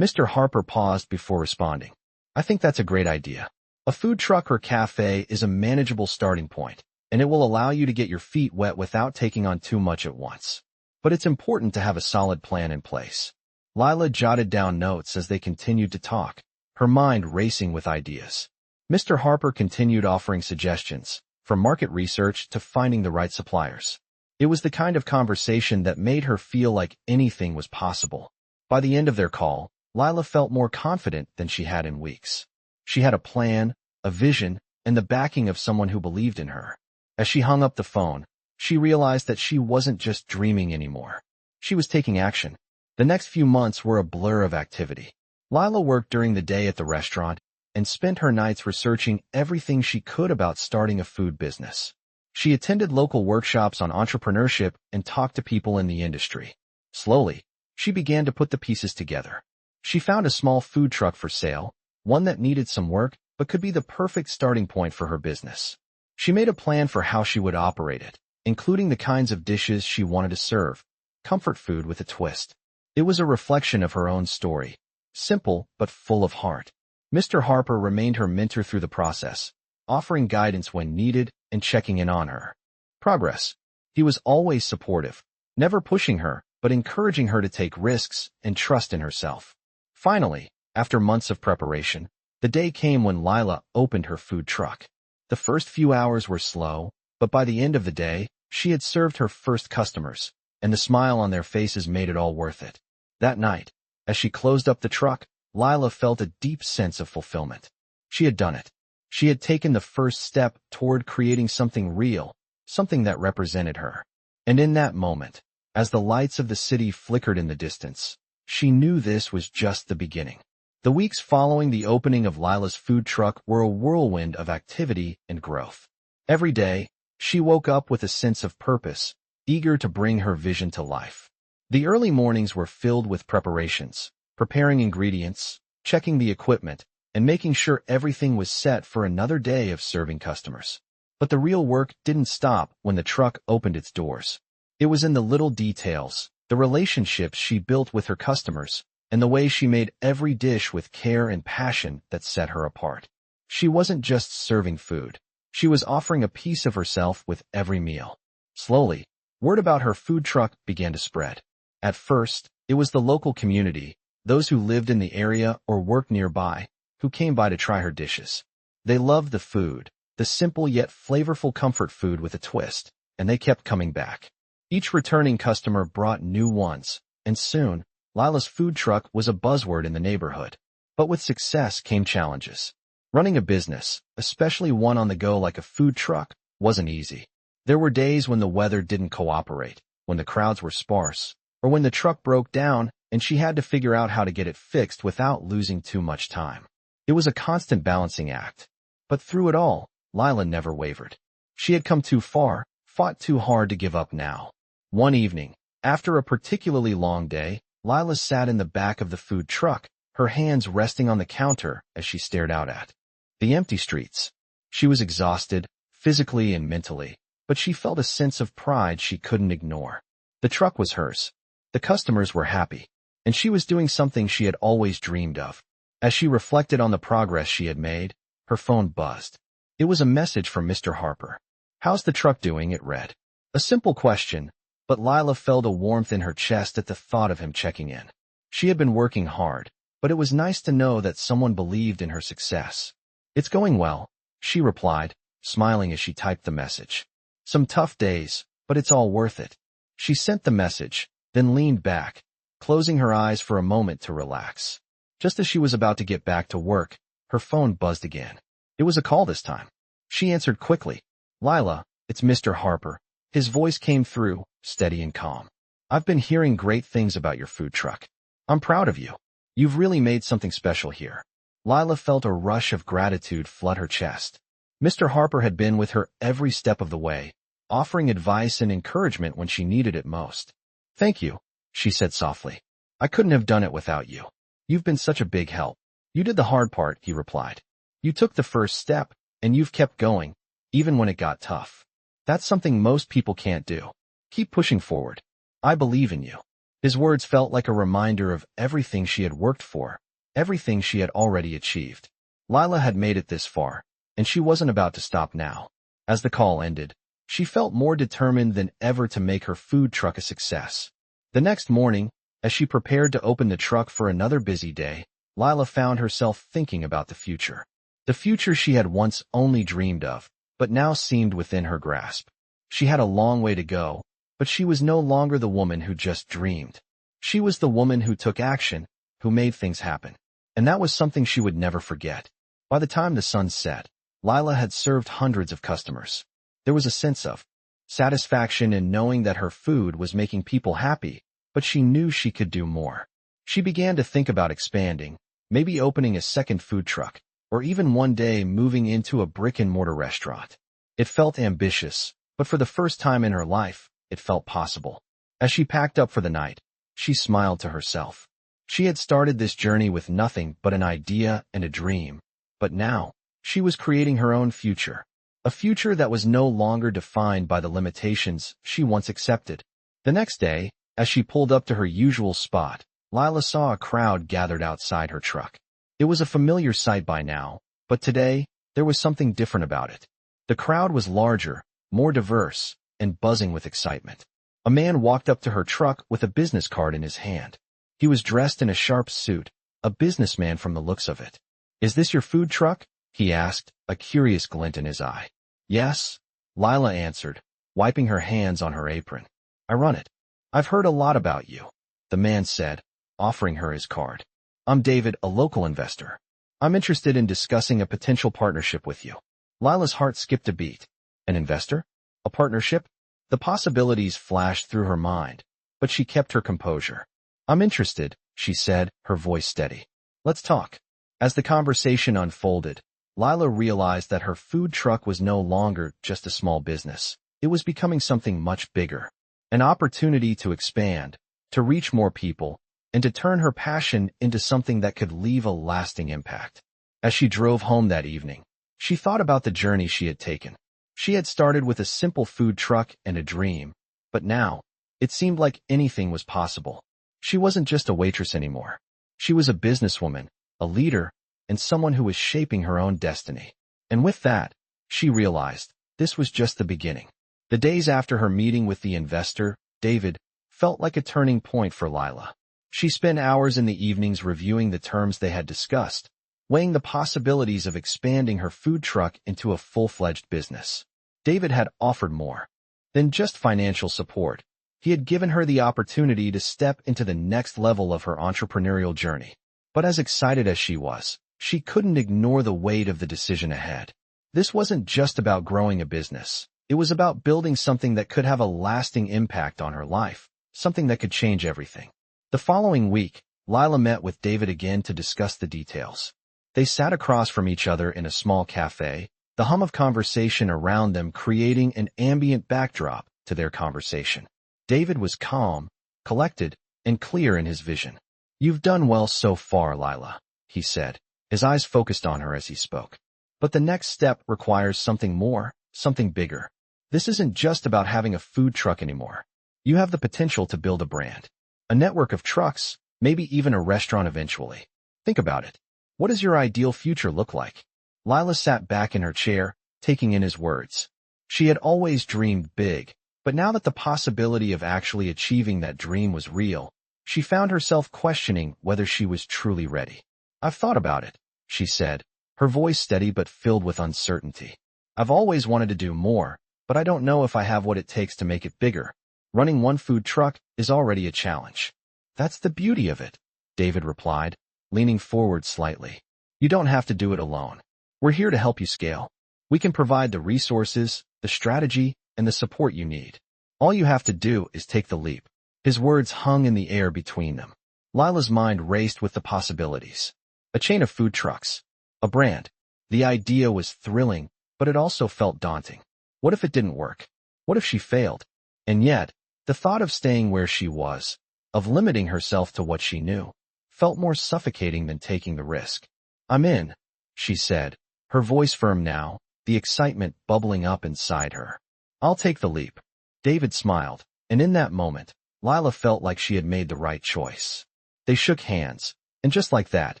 Mr. Harper paused before responding. "I think that's a great idea. A food truck or cafe is a manageable starting point, and it will allow you to get your feet wet without taking on too much at once. But it's important to have a solid plan in place." Lila jotted down notes as they continued to talk, her mind racing with ideas. Mr. Harper continued offering suggestions, from market research to finding the right suppliers. It was the kind of conversation that made her feel like anything was possible. By the end of their call, Lila felt more confident than she had in weeks. She had a plan, a vision, and the backing of someone who believed in her. As she hung up the phone, she realized that she wasn't just dreaming anymore. She was taking action. The next few months were a blur of activity. Lila worked during the day at the restaurant and spent her nights researching everything she could about starting a food business. She attended local workshops on entrepreneurship and talked to people in the industry. Slowly, she began to put the pieces together. She found a small food truck for sale, one that needed some work but could be the perfect starting point for her business. She made a plan for how she would operate it, including the kinds of dishes she wanted to serve, comfort food with a twist. It was a reflection of her own story, simple but full of heart. Mr. Harper remained her mentor through the process, offering guidance when needed and checking in on her progress. He was always supportive, never pushing her, but encouraging her to take risks and trust in herself. Finally, after months of preparation, the day came when Lila opened her food truck. The first few hours were slow, but by the end of the day, she had served her first customers, and the smile on their faces made it all worth it. That night, as she closed up the truck, Lila felt a deep sense of fulfillment. She had done it. She had taken the first step toward creating something real, something that represented her. And in that moment, as the lights of the city flickered in the distance, she knew this was just the beginning. The weeks following the opening of Lila's food truck were a whirlwind of activity and growth. Every day, she woke up with a sense of purpose, eager to bring her vision to life. The early mornings were filled with preparations, preparing ingredients, checking the equipment, and making sure everything was set for another day of serving customers. But the real work didn't stop when the truck opened its doors. It was in the little details, the relationships she built with her customers, and the way she made every dish with care and passion that set her apart. She wasn't just serving food. She was offering a piece of herself with every meal. Slowly, word about her food truck began to spread. At first, it was the local community, those who lived in the area or worked nearby, who came by to try her dishes. They loved the food, the simple yet flavorful comfort food with a twist, and they kept coming back. Each returning customer brought new ones, and soon, Lila's food truck was a buzzword in the neighborhood. But with success came challenges. Running a business, especially one on the go like a food truck, wasn't easy. There were days when the weather didn't cooperate, when the crowds were sparse, or when the truck broke down and she had to figure out how to get it fixed without losing too much time. It was a constant balancing act. But through it all, Lila never wavered. She had come too far, fought too hard to give up now. One evening, after a particularly long day, Lila sat in the back of the food truck, her hands resting on the counter as she stared out at the empty streets. She was exhausted, physically and mentally, but she felt a sense of pride she couldn't ignore. The truck was hers. The customers were happy, and she was doing something she had always dreamed of. As she reflected on the progress she had made, her phone buzzed. It was a message from Mr. Harper. "How's the truck doing?" it read. A simple question, but Lila felt a warmth in her chest at the thought of him checking in. She had been working hard, but it was nice to know that someone believed in her success. "It's going well," she replied, smiling as she typed the message. "Some tough days, but it's all worth it." She sent the message, then leaned back, closing her eyes for a moment to relax. Just as she was about to get back to work, her phone buzzed again. It was a call this time. She answered quickly. "Lila, it's Mr. Harper." His voice came through, steady and calm. "I've been hearing great things about your food truck. I'm proud of you. You've really made something special here." Lila felt a rush of gratitude flood her chest. Mr. Harper had been with her every step of the way, offering advice and encouragement when she needed it most. "Thank you," she said softly. "I couldn't have done it without you. You've been such a big help." "You did the hard part," he replied. "You took the first step, and you've kept going, even when it got tough. That's something most people can't do. Keep pushing forward. I believe in you." His words felt like a reminder of everything she had worked for, everything she had already achieved. Lila had made it this far, and she wasn't about to stop now. As the call ended, she felt more determined than ever to make her food truck a success. The next morning, as she prepared to open the truck for another busy day, Lila found herself thinking about the future. The future she had once only dreamed of, but now seemed within her grasp. She had a long way to go, but she was no longer the woman who just dreamed. She was the woman who took action, who made things happen. And that was something she would never forget. By the time the sun set, Lila had served hundreds of customers. There was a sense of satisfaction in knowing that her food was making people happy, but she knew she could do more. She began to think about expanding, maybe opening a second food truck, or even one day moving into a brick-and-mortar restaurant. It felt ambitious, but for the first time in her life, it felt possible. As she packed up for the night, she smiled to herself. She had started this journey with nothing but an idea and a dream, but now, she was creating her own future, a future that was no longer defined by the limitations she once accepted. The next day, As she pulled up to her usual spot, Lila saw a crowd gathered outside her truck. It was a familiar sight by now, but today, there was something different about it. The crowd was larger, more diverse, and buzzing with excitement. A man walked up to her truck with a business card in his hand. He was dressed in a sharp suit, a businessman from the looks of it. "Is this your food truck?" he asked, a curious glint in his eye. "Yes," Lila answered, wiping her hands on her apron. "I run it." "I've heard a lot about you," the man said, offering her his card. "I'm David, a local investor. I'm interested in discussing a potential partnership with you." Lila's heart skipped a beat. An investor? A partnership? The possibilities flashed through her mind, but she kept her composure. "I'm interested," she said, her voice steady. "Let's talk." As the conversation unfolded, Lila realized that her food truck was no longer just a small business. It was becoming something much bigger. An opportunity to expand, to reach more people, and to turn her passion into something that could leave a lasting impact. As she drove home that evening, she thought about the journey she had taken. She had started with a simple food truck and a dream, but now, it seemed like anything was possible. She wasn't just a waitress anymore. She was a businesswoman, a leader, and someone who was shaping her own destiny. And with that, she realized this was just the beginning. The days after her meeting with the investor, David, felt like a turning point for Lila. She spent hours in the evenings reviewing the terms they had discussed, weighing the possibilities of expanding her food truck into a full-fledged business. David had offered more than just financial support. He had given her the opportunity to step into the next level of her entrepreneurial journey. But as excited as she was, she couldn't ignore the weight of the decision ahead. This wasn't just about growing a business. It was about building something that could have a lasting impact on her life, something that could change everything. The following week, Lila met with David again to discuss the details. They sat across from each other in a small cafe, the hum of conversation around them creating an ambient backdrop to their conversation. David was calm, collected, and clear in his vision. "You've done well so far, Lila," he said, his eyes focused on her as he spoke. "But the next step requires something more, something bigger. This isn't just about having a food truck anymore. You have the potential to build a brand. A network of trucks, maybe even a restaurant eventually. Think about it. What does your ideal future look like?" Lila sat back in her chair, taking in his words. She had always dreamed big, but now that the possibility of actually achieving that dream was real, she found herself questioning whether she was truly ready. "I've thought about it," she said, her voice steady but filled with uncertainty. "I've always wanted to do more, but I don't know if I have what it takes to make it bigger. Running one food truck is already a challenge." "That's the beauty of it," David replied, leaning forward slightly. "You don't have to do it alone. We're here to help you scale. We can provide the resources, the strategy, and the support you need. All you have to do is take the leap." His words hung in the air between them. Lila's mind raced with the possibilities. A chain of food trucks. A brand. The idea was thrilling, but it also felt daunting. What if it didn't work? What if she failed? And yet, the thought of staying where she was, of limiting herself to what she knew, felt more suffocating than taking the risk. "I'm in," she said, her voice firm now, the excitement bubbling up inside her. "I'll take the leap." David smiled, and in that moment, Lila felt like she had made the right choice. They shook hands, and just like that,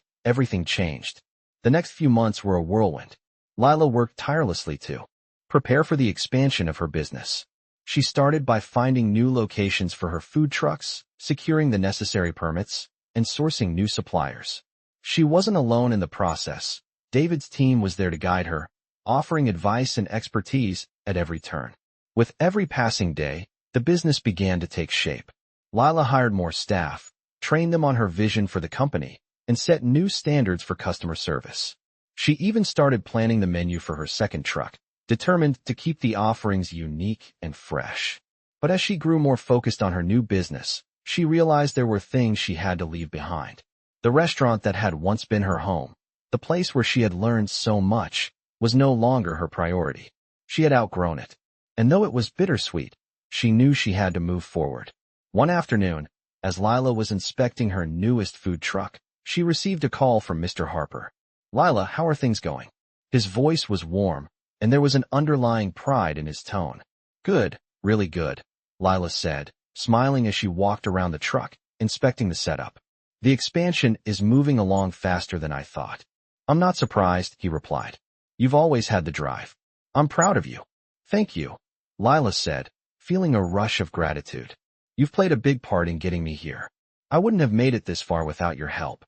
everything changed. The next few months were a whirlwind. Lila worked tirelessly to prepare for the expansion of her business. She started by finding new locations for her food trucks, securing the necessary permits, and sourcing new suppliers. She wasn't alone in the process. David's team was there to guide her, offering advice and expertise at every turn. With every passing day, the business began to take shape. Lila hired more staff, trained them on her vision for the company, and set new standards for customer service. She even started planning the menu for her second truck, determined to keep the offerings unique and fresh. But as she grew more focused on her new business, she realized there were things she had to leave behind. The restaurant that had once been her home, the place where she had learned so much, was no longer her priority. She had outgrown it. And though it was bittersweet, she knew she had to move forward. One afternoon, as Lila was inspecting her newest food truck, she received a call from Mr. Harper. "Lila, how are things going?" His voice was warm, and there was an underlying pride in his tone. "Good, really good," Lila said, smiling as she walked around the truck, inspecting the setup. The expansion is moving along faster than I thought. I'm not surprised, he replied. You've always had the drive. I'm proud of you. Thank you, Lila said, feeling a rush of gratitude. You've played a big part in getting me here. I wouldn't have made it this far without your help.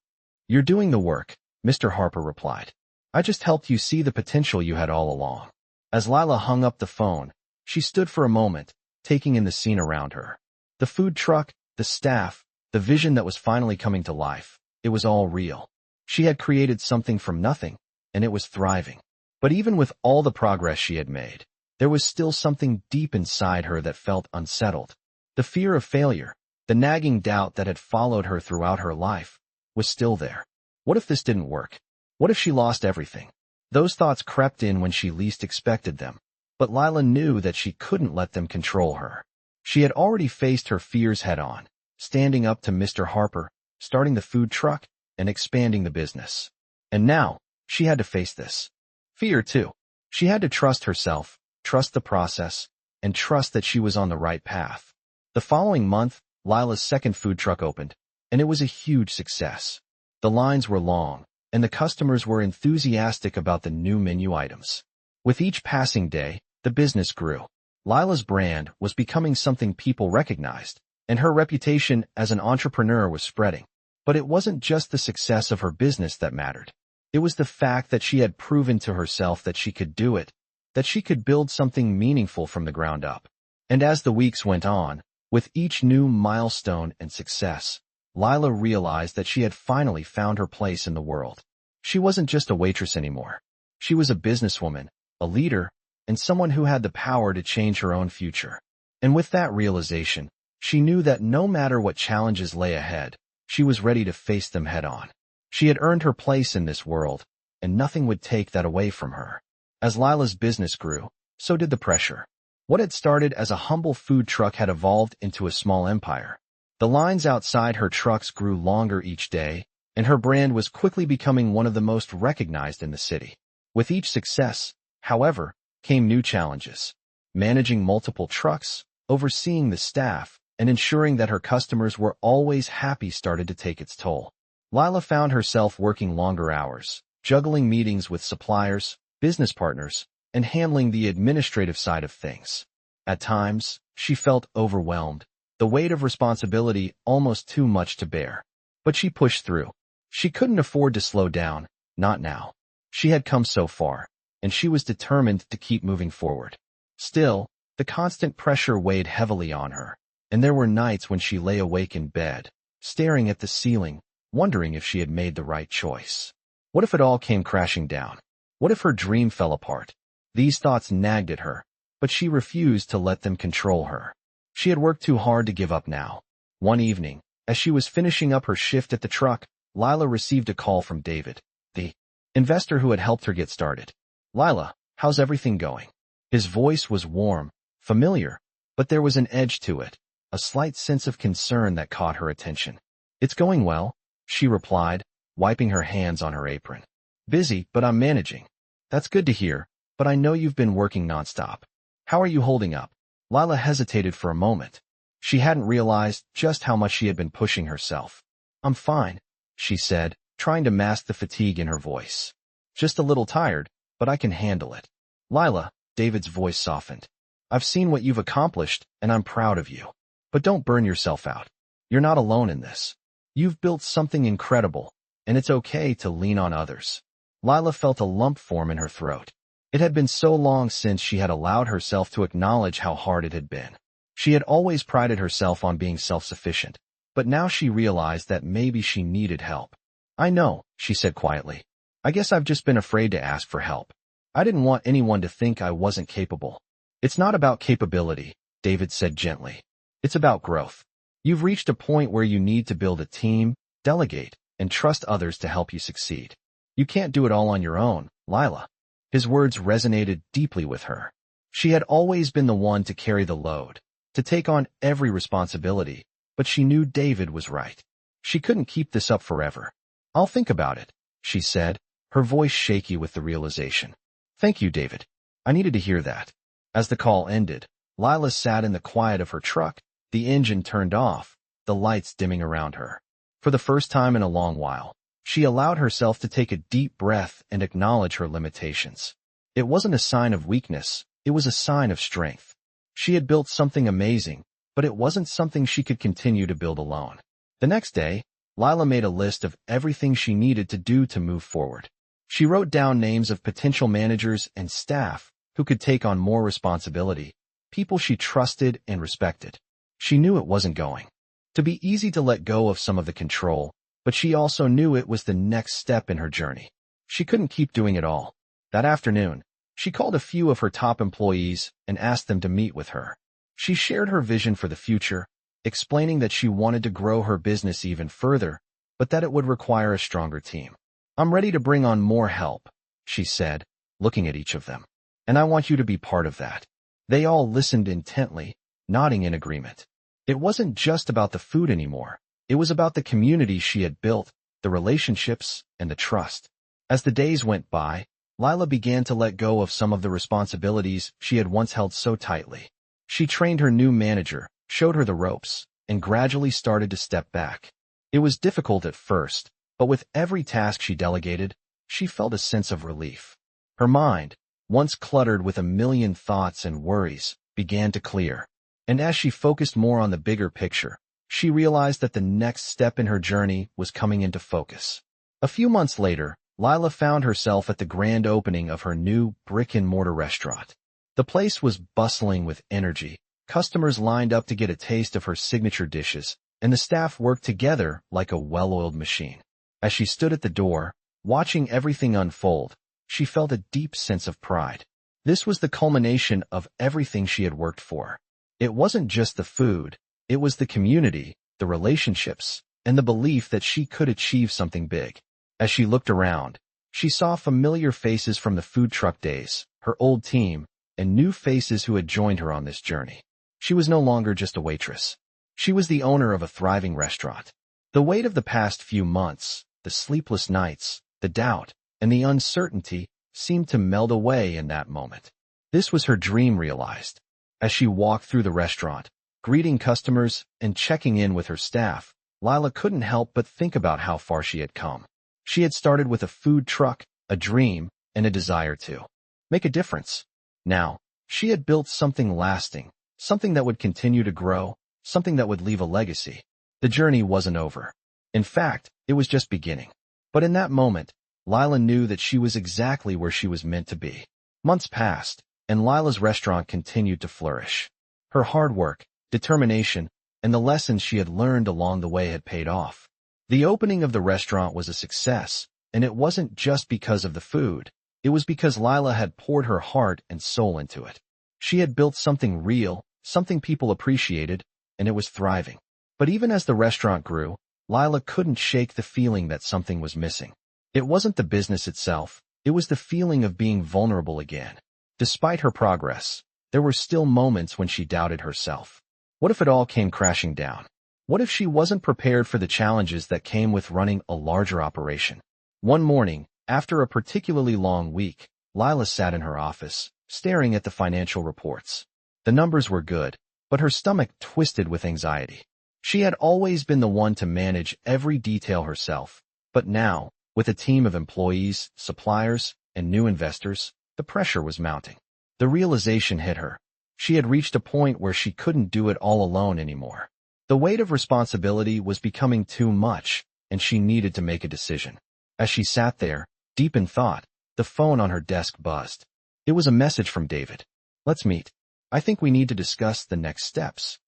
You're doing the work, Mr. Harper replied. I just helped you see the potential you had all along. As Lila hung up the phone, she stood for a moment, taking in the scene around her. The food truck, the staff, the vision that was finally coming to life. It was all real. She had created something from nothing, and it was thriving. But even with all the progress she had made, there was still something deep inside her that felt unsettled. The fear of failure, the nagging doubt that had followed her throughout her life, was still there. What if this didn't work? What if she lost everything? Those thoughts crept in when she least expected them. But Lila knew that she couldn't let them control her. She had already faced her fears head-on, standing up to Mr. Harper, starting the food truck, and expanding the business. And now, she had to face this. Fear, too. She had to trust herself, trust the process, and trust that she was on the right path. The following month, Lila's second food truck opened, and it was a huge success. The lines were long, and the customers were enthusiastic about the new menu items. With each passing day, the business grew. Lila's brand was becoming something people recognized, and her reputation as an entrepreneur was spreading. But it wasn't just the success of her business that mattered. It was the fact that she had proven to herself that she could do it, that she could build something meaningful from the ground up. And as the weeks went on, with each new milestone and success, Lila realized that she had finally found her place in the world. She wasn't just a waitress anymore. She was a businesswoman, a leader, and someone who had the power to change her own future. And with that realization, she knew that no matter what challenges lay ahead, she was ready to face them head-on. She had earned her place in this world, and nothing would take that away from her. As Lila's business grew, so did the pressure. What had started as a humble food truck had evolved into a small empire. The lines outside her trucks grew longer each day, and her brand was quickly becoming one of the most recognized in the city. With each success, however, came new challenges. Managing multiple trucks, overseeing the staff, and ensuring that her customers were always happy started to take its toll. Lila found herself working longer hours, juggling meetings with suppliers, business partners, and handling the administrative side of things. At times, she felt overwhelmed, the weight of responsibility almost too much to bear. But she pushed through. She couldn't afford to slow down, not now. She had come so far, and she was determined to keep moving forward. Still, the constant pressure weighed heavily on her, and there were nights when she lay awake in bed, staring at the ceiling, wondering if she had made the right choice. What if it all came crashing down? What if her dream fell apart? These thoughts nagged at her, but she refused to let them control her. She had worked too hard to give up now. One evening, as she was finishing up her shift at the truck, Lila received a call from David, the investor who had helped her get started. Lila, how's everything going? His voice was warm, familiar, but there was an edge to it, a slight sense of concern that caught her attention. It's going well, she replied, wiping her hands on her apron. Busy, but I'm managing. That's good to hear, but I know you've been working nonstop. How are you holding up? Lila hesitated for a moment. She hadn't realized just how much she had been pushing herself. I'm fine, she said, trying to mask the fatigue in her voice. Just a little tired, but I can handle it. Lila, David's voice softened. I've seen what you've accomplished, and I'm proud of you. But don't burn yourself out. You're not alone in this. You've built something incredible, and it's okay to lean on others. Lila felt a lump form in her throat. It had been so long since she had allowed herself to acknowledge how hard it had been. She had always prided herself on being self-sufficient, but now she realized that maybe she needed help. I know, she said quietly. I guess I've just been afraid to ask for help. I didn't want anyone to think I wasn't capable. It's not about capability, David said gently. It's about growth. You've reached a point where you need to build a team, delegate, and trust others to help you succeed. You can't do it all on your own, Lila. His words resonated deeply with her. She had always been the one to carry the load, to take on every responsibility, but she knew David was right. She couldn't keep this up forever. I'll think about it, she said, her voice shaky with the realization. Thank you, David. I needed to hear that. As the call ended, Lila sat in the quiet of her truck, the engine turned off, the lights dimming around her. For the first time in a long while, she allowed herself to take a deep breath and acknowledge her limitations. It wasn't a sign of weakness, it was a sign of strength. She had built something amazing, but it wasn't something she could continue to build alone. The next day, Lila made a list of everything she needed to do to move forward. She wrote down names of potential managers and staff who could take on more responsibility, people she trusted and respected. She knew it wasn't going to be easy to let go of some of the control, but she also knew it was the next step in her journey. She couldn't keep doing it all. That afternoon, she called a few of her top employees and asked them to meet with her. She shared her vision for the future, explaining that she wanted to grow her business even further, but that it would require a stronger team. "I'm ready to bring on more help," she said, looking at each of them. "And I want you to be part of that." They all listened intently, nodding in agreement. It wasn't just about the food anymore. It was about the community she had built, the relationships, and the trust. As the days went by, Lila began to let go of some of the responsibilities she had once held so tightly. She trained her new manager, showed her the ropes, and gradually started to step back. It was difficult at first, but with every task she delegated, she felt a sense of relief. Her mind, once cluttered with a million thoughts and worries, began to clear. And as she focused more on the bigger picture, she realized that the next step in her journey was coming into focus. A few months later, Lila found herself at the grand opening of her new brick-and-mortar restaurant. The place was bustling with energy. Customers lined up to get a taste of her signature dishes, and the staff worked together like a well-oiled machine. As she stood at the door, watching everything unfold, she felt a deep sense of pride. This was the culmination of everything she had worked for. It wasn't just the food, it was the community, the relationships, and the belief that she could achieve something big. As she looked around, she saw familiar faces from the food truck days, her old team, and new faces who had joined her on this journey. She was no longer just a waitress. She was the owner of a thriving restaurant. The weight of the past few months, the sleepless nights, the doubt, and the uncertainty seemed to melt away in that moment. This was her dream realized. As she walked through the restaurant, greeting customers and checking in with her staff, Lila couldn't help but think about how far she had come. She had started with a food truck, a dream, and a desire to make a difference. Now, she had built something lasting, something that would continue to grow, something that would leave a legacy. The journey wasn't over. In fact, it was just beginning. But in that moment, Lila knew that she was exactly where she was meant to be. Months passed, and Lila's restaurant continued to flourish. Her hard work, determination, and the lessons she had learned along the way had paid off. The opening of the restaurant was a success, and it wasn't just because of the food. It was because Lila had poured her heart and soul into it. She had built something real, something people appreciated, and it was thriving. But even as the restaurant grew, Lila couldn't shake the feeling that something was missing. It wasn't the business itself, it was the feeling of being vulnerable again. Despite her progress, there were still moments when she doubted herself. What if it all came crashing down? What if she wasn't prepared for the challenges that came with running a larger operation? One morning, after a particularly long week, Lila sat in her office, staring at the financial reports. The numbers were good, but her stomach twisted with anxiety. She had always been the one to manage every detail herself, but now, with a team of employees, suppliers, and new investors, the pressure was mounting. The realization hit her. She had reached a point where she couldn't do it all alone anymore. The weight of responsibility was becoming too much, and she needed to make a decision. As she sat there, deep in thought, the phone on her desk buzzed. It was a message from David. "Let's meet. I think we need to discuss the next steps."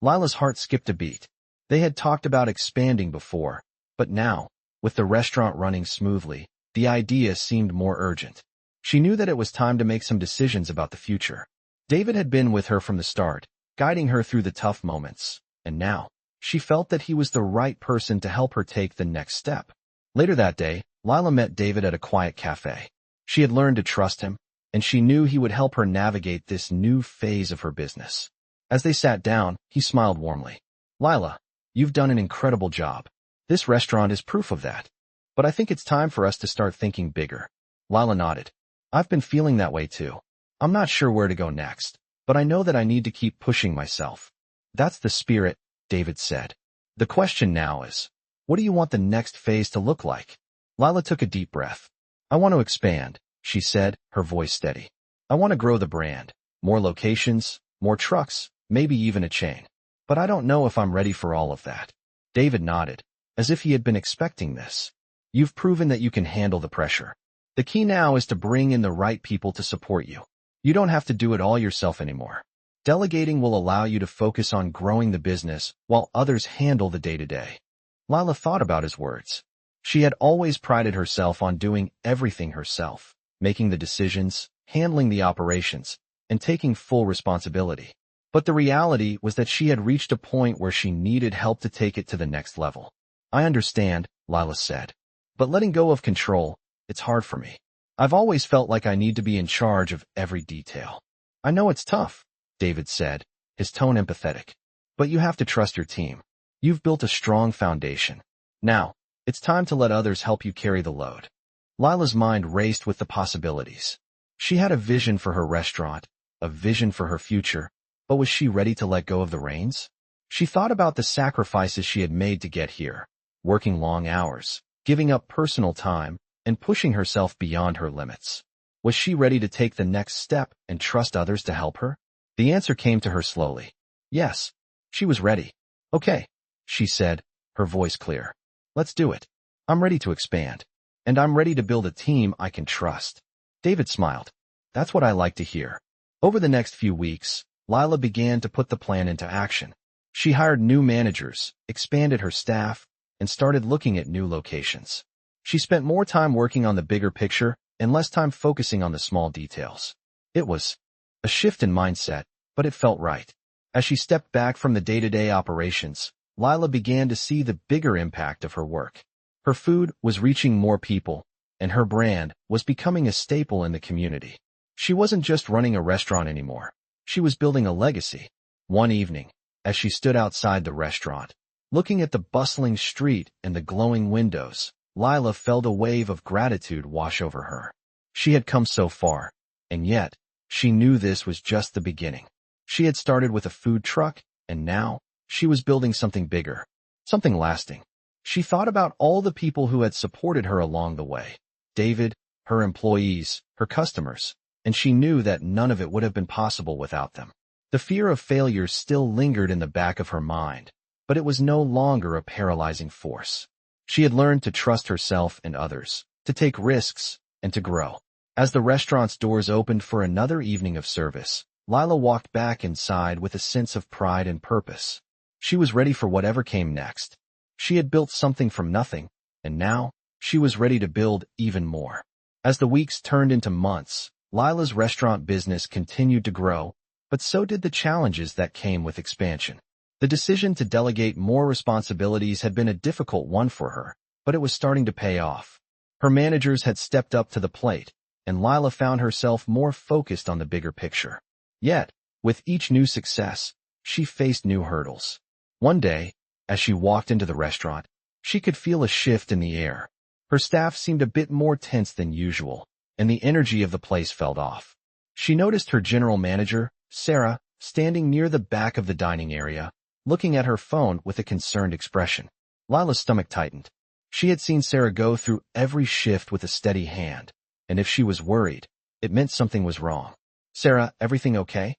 Lila's heart skipped a beat. They had talked about expanding before, but now, with the restaurant running smoothly, the idea seemed more urgent. She knew that it was time to make some decisions about the future. David had been with her from the start, guiding her through the tough moments, and now, she felt that he was the right person to help her take the next step. Later that day, Lila met David at a quiet cafe. She had learned to trust him, and she knew he would help her navigate this new phase of her business. As they sat down, he smiled warmly. "Lila, you've done an incredible job. This restaurant is proof of that. But I think it's time for us to start thinking bigger." Lila nodded. "I've been feeling that way too. I'm not sure where to go next, but I know that I need to keep pushing myself." That's the spirit, David said. The question now is, what do you want the next phase to look like? Lila took a deep breath. I want to expand, she said, her voice steady. I want to grow the brand. More locations, more trucks, maybe even a chain. But I don't know if I'm ready for all of that. David nodded, as if he had been expecting this. You've proven that you can handle the pressure. The key now is to bring in the right people to support you. You don't have to do it all yourself anymore. Delegating will allow you to focus on growing the business while others handle the day-to-day. Lila thought about his words. She had always prided herself on doing everything herself, making the decisions, handling the operations, and taking full responsibility. But the reality was that she had reached a point where she needed help to take it to the next level. I understand, Lila said. But letting go of control, it's hard for me. I've always felt like I need to be in charge of every detail. I know it's tough, David said, his tone empathetic. But you have to trust your team. You've built a strong foundation. Now, it's time to let others help you carry the load. Lila's mind raced with the possibilities. She had a vision for her restaurant, a vision for her future, but was she ready to let go of the reins? She thought about the sacrifices she had made to get here, working long hours, giving up personal time, and pushing herself beyond her limits. Was she ready to take the next step and trust others to help her? The answer came to her slowly. Yes, she was ready. Okay, she said, her voice clear. Let's do it. I'm ready to expand. And I'm ready to build a team I can trust. David smiled. That's what I like to hear. Over the next few weeks, Lila began to put the plan into action. She hired new managers, expanded her staff, and started looking at new locations. She spent more time working on the bigger picture and less time focusing on the small details. It was a shift in mindset, but it felt right. As she stepped back from the day-to-day operations, Lila began to see the bigger impact of her work. Her food was reaching more people, and her brand was becoming a staple in the community. She wasn't just running a restaurant anymore. She was building a legacy. One evening, as she stood outside the restaurant, looking at the bustling street and the glowing windows, Lila felt a wave of gratitude wash over her. She had come so far, and yet, she knew this was just the beginning. She had started with a food truck, and now, she was building something bigger, something lasting. She thought about all the people who had supported her along the way. David, her employees, her customers, and she knew that none of it would have been possible without them. The fear of failure still lingered in the back of her mind, but it was no longer a paralyzing force. She had learned to trust herself and others, to take risks, and to grow. As the restaurant's doors opened for another evening of service, Lila walked back inside with a sense of pride and purpose. She was ready for whatever came next. She had built something from nothing, and now, she was ready to build even more. As the weeks turned into months, Lila's restaurant business continued to grow, but so did the challenges that came with expansion. The decision to delegate more responsibilities had been a difficult one for her, but it was starting to pay off. Her managers had stepped up to the plate, and Lila found herself more focused on the bigger picture. Yet, with each new success, she faced new hurdles. One day, as she walked into the restaurant, she could feel a shift in the air. Her staff seemed a bit more tense than usual, and the energy of the place felt off. She noticed her general manager, Sarah, standing near the back of the dining area, looking at her phone with a concerned expression. Lila's stomach tightened. She had seen Sarah go through every shift with a steady hand, and if she was worried, it meant something was wrong. Sarah, everything okay?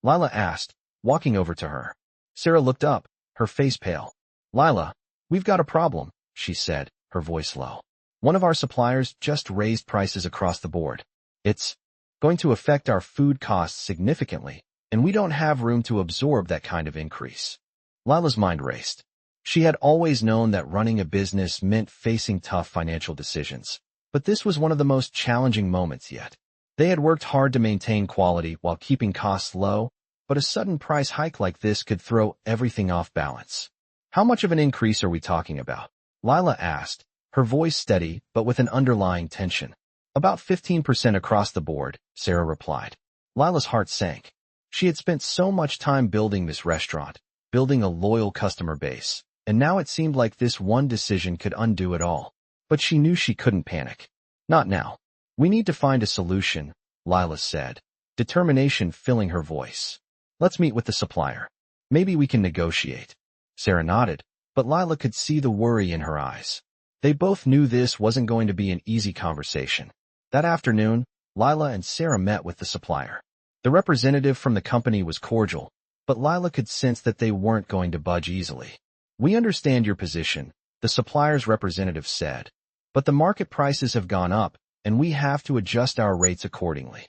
Lila asked, walking over to her. Sarah looked up, her face pale. Lila, we've got a problem, she said, her voice low. One of our suppliers just raised prices across the board. It's going to affect our food costs significantly, and we don't have room to absorb that kind of increase. Lila's mind raced. She had always known that running a business meant facing tough financial decisions, but this was one of the most challenging moments yet. They had worked hard to maintain quality while keeping costs low, but a sudden price hike like this could throw everything off balance. How much of an increase are we talking about? Lila asked, her voice steady but with an underlying tension. About 15% across the board, Sarah replied. Lila's heart sank. She had spent so much time building this restaurant, building a loyal customer base, and now it seemed like this one decision could undo it all. But she knew she couldn't panic. Not now. We need to find a solution, Lila said, determination filling her voice. Let's meet with the supplier. Maybe we can negotiate. Sarah nodded, but Lila could see the worry in her eyes. They both knew this wasn't going to be an easy conversation. That afternoon, Lila and Sarah met with the supplier. The representative from the company was cordial, but Lila could sense that they weren't going to budge easily. "We understand your position," the supplier's representative said, "but the market prices have gone up, and we have to adjust our rates accordingly."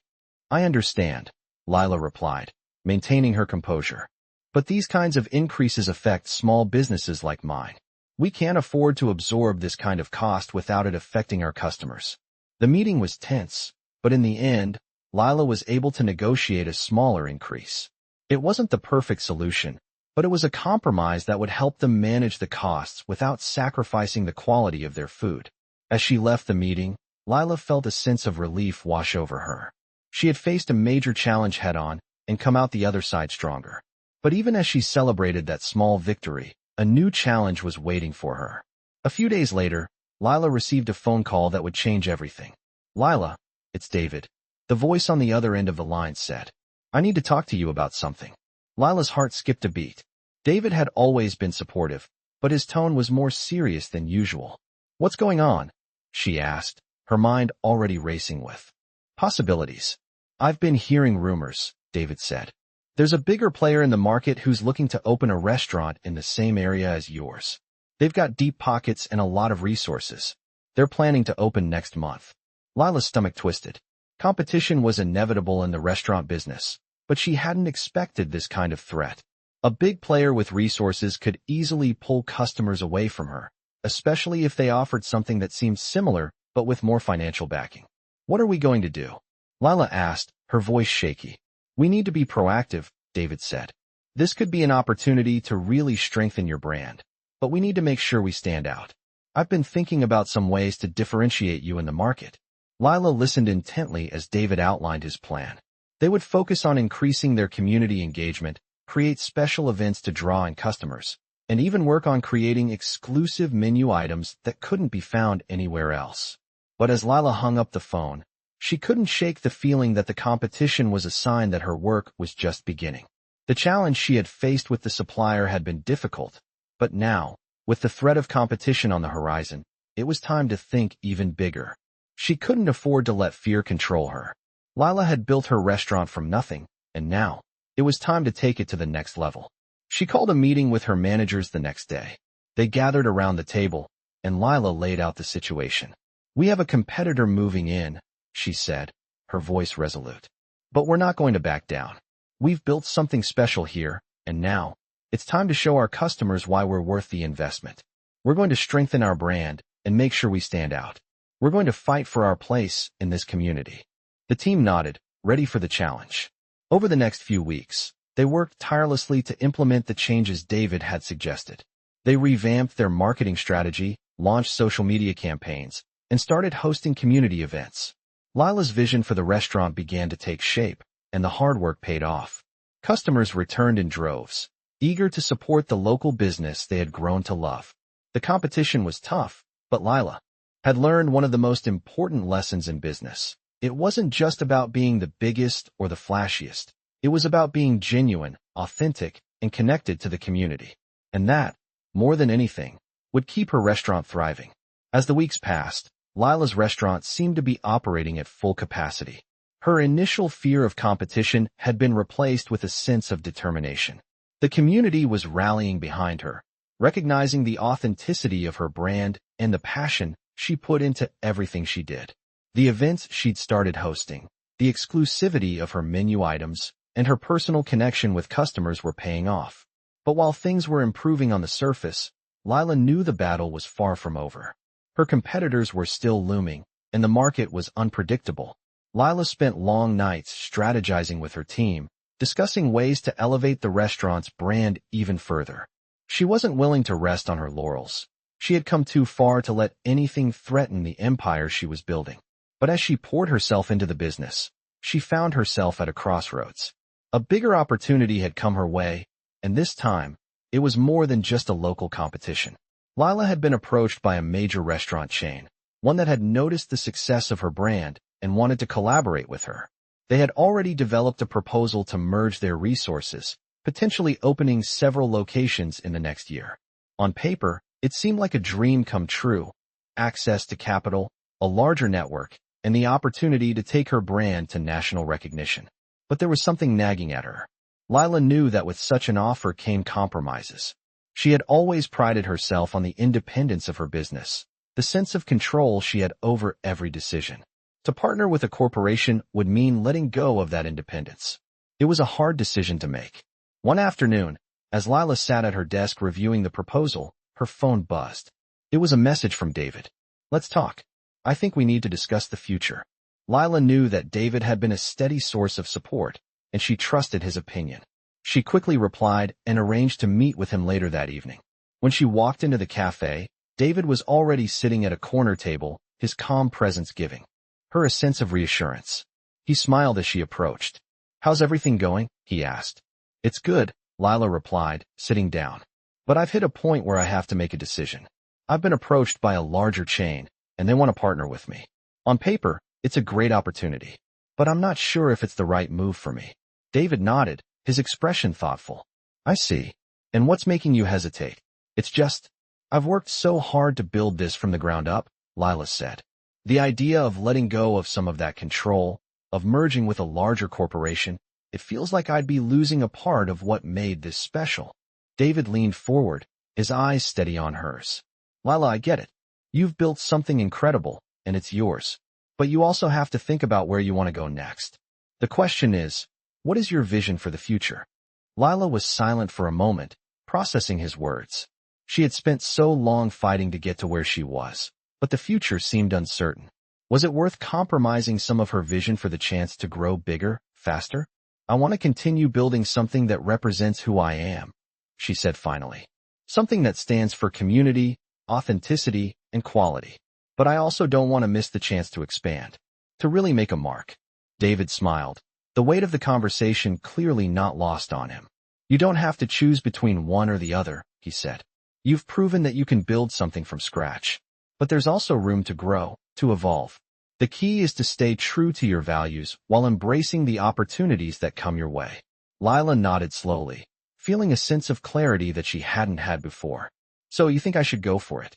"I understand," Lila replied, maintaining her composure. "But these kinds of increases affect small businesses like mine. We can't afford to absorb this kind of cost without it affecting our customers." The meeting was tense, but in the end, Lila was able to negotiate a smaller increase. It wasn't the perfect solution, but it was a compromise that would help them manage the costs without sacrificing the quality of their food. As she left the meeting, Lila felt a sense of relief wash over her. She had faced a major challenge head-on and come out the other side stronger. But even as she celebrated that small victory, a new challenge was waiting for her. A few days later, Lila received a phone call that would change everything. "Lila, it's David," the voice on the other end of the line said. "I need to talk to you about something." Lila's heart skipped a beat. David had always been supportive, but his tone was more serious than usual. "What's going on?" she asked, her mind already racing with possibilities. "I've been hearing rumors," David said. "There's a bigger player in the market who's looking to open a restaurant in the same area as yours. They've got deep pockets and a lot of resources. They're planning to open next month." Lila's stomach twisted. Competition was inevitable in the restaurant business, but she hadn't expected this kind of threat. A big player with resources could easily pull customers away from her, especially if they offered something that seemed similar but with more financial backing. "What are we going to do?" Lila asked, her voice shaky. "We need to be proactive," David said. "This could be an opportunity to really strengthen your brand, but we need to make sure we stand out. I've been thinking about some ways to differentiate you in the market." Lila listened intently as David outlined his plan. They would focus on increasing their community engagement, create special events to draw in customers, and even work on creating exclusive menu items that couldn't be found anywhere else. But as Lila hung up the phone, she couldn't shake the feeling that the competition was a sign that her work was just beginning. The challenge she had faced with the supplier had been difficult, but now, with the threat of competition on the horizon, it was time to think even bigger. She couldn't afford to let fear control her. Lila had built her restaurant from nothing, and now, it was time to take it to the next level. She called a meeting with her managers the next day. They gathered around the table, and Lila laid out the situation. "We have a competitor moving in," she said, her voice resolute. "But we're not going to back down. We've built something special here, and now, it's time to show our customers why we're worth the investment. We're going to strengthen our brand and make sure we stand out. We're going to fight for our place in this community." The team nodded, ready for the challenge. Over the next few weeks, they worked tirelessly to implement the changes David had suggested. They revamped their marketing strategy, launched social media campaigns, and started hosting community events. Lila's vision for the restaurant began to take shape, and the hard work paid off. Customers returned in droves, eager to support the local business they had grown to love. The competition was tough, but Lila had learned one of the most important lessons in business. It wasn't just about being the biggest or the flashiest. It was about being genuine, authentic, and connected to the community. And that, more than anything, would keep her restaurant thriving. As the weeks passed, Lila's restaurant seemed to be operating at full capacity. Her initial fear of competition had been replaced with a sense of determination. The community was rallying behind her, recognizing the authenticity of her brand and the passion she put into everything she did. The events she'd started hosting, the exclusivity of her menu items, and her personal connection with customers were paying off. But while things were improving on the surface, Lila knew the battle was far from over. Her competitors were still looming, and the market was unpredictable. Lila spent long nights strategizing with her team, discussing ways to elevate the restaurant's brand even further. She wasn't willing to rest on her laurels. She had come too far to let anything threaten the empire she was building. But as she poured herself into the business, she found herself at a crossroads. A bigger opportunity had come her way, and this time, it was more than just a local competition. Lila had been approached by a major restaurant chain, one that had noticed the success of her brand and wanted to collaborate with her. They had already developed a proposal to merge their resources, potentially opening several locations in the next year. On paper, it seemed like a dream come true: access to capital, a larger network, and the opportunity to take her brand to national recognition. But there was something nagging at her. Lila knew that with such an offer came compromises. She had always prided herself on the independence of her business, the sense of control she had over every decision. To partner with a corporation would mean letting go of that independence. It was a hard decision to make. One afternoon, as Lila sat at her desk reviewing the proposal, her phone buzzed. It was a message from David. "Let's talk. I think we need to discuss the future." Lila knew that David had been a steady source of support, and she trusted his opinion. She quickly replied and arranged to meet with him later that evening. When she walked into the cafe, David was already sitting at a corner table, his calm presence giving her a sense of reassurance. He smiled as she approached. "How's everything going?" he asked. "It's good," Lila replied, sitting down. "But I've hit a point where I have to make a decision. I've been approached by a larger chain, and they want to partner with me. On paper, it's a great opportunity, but I'm not sure if it's the right move for me." David nodded, his expression thoughtful. "I see. And what's making you hesitate?" "It's just, I've worked so hard to build this from the ground up," Lila said. "The idea of letting go of some of that control, of merging with a larger corporation, it feels like I'd be losing a part of what made this special." David leaned forward, his eyes steady on hers. "Lila, I get it. You've built something incredible, and it's yours. But you also have to think about where you want to go next. The question is, what is your vision for the future?" Lila was silent for a moment, processing his words. She had spent so long fighting to get to where she was, but the future seemed uncertain. Was it worth compromising some of her vision for the chance to grow bigger, faster? "I want to continue building something that represents who I am," she said finally. "Something that stands for community, authenticity, and quality. But I also don't want to miss the chance to expand, to really make a mark." David smiled, the weight of the conversation clearly not lost on him. "You don't have to choose between one or the other," he said. "You've proven that you can build something from scratch. But there's also room to grow, to evolve. The key is to stay true to your values while embracing the opportunities that come your way." Lila nodded slowly, feeling a sense of clarity that she hadn't had before. "So you think I should go for it?"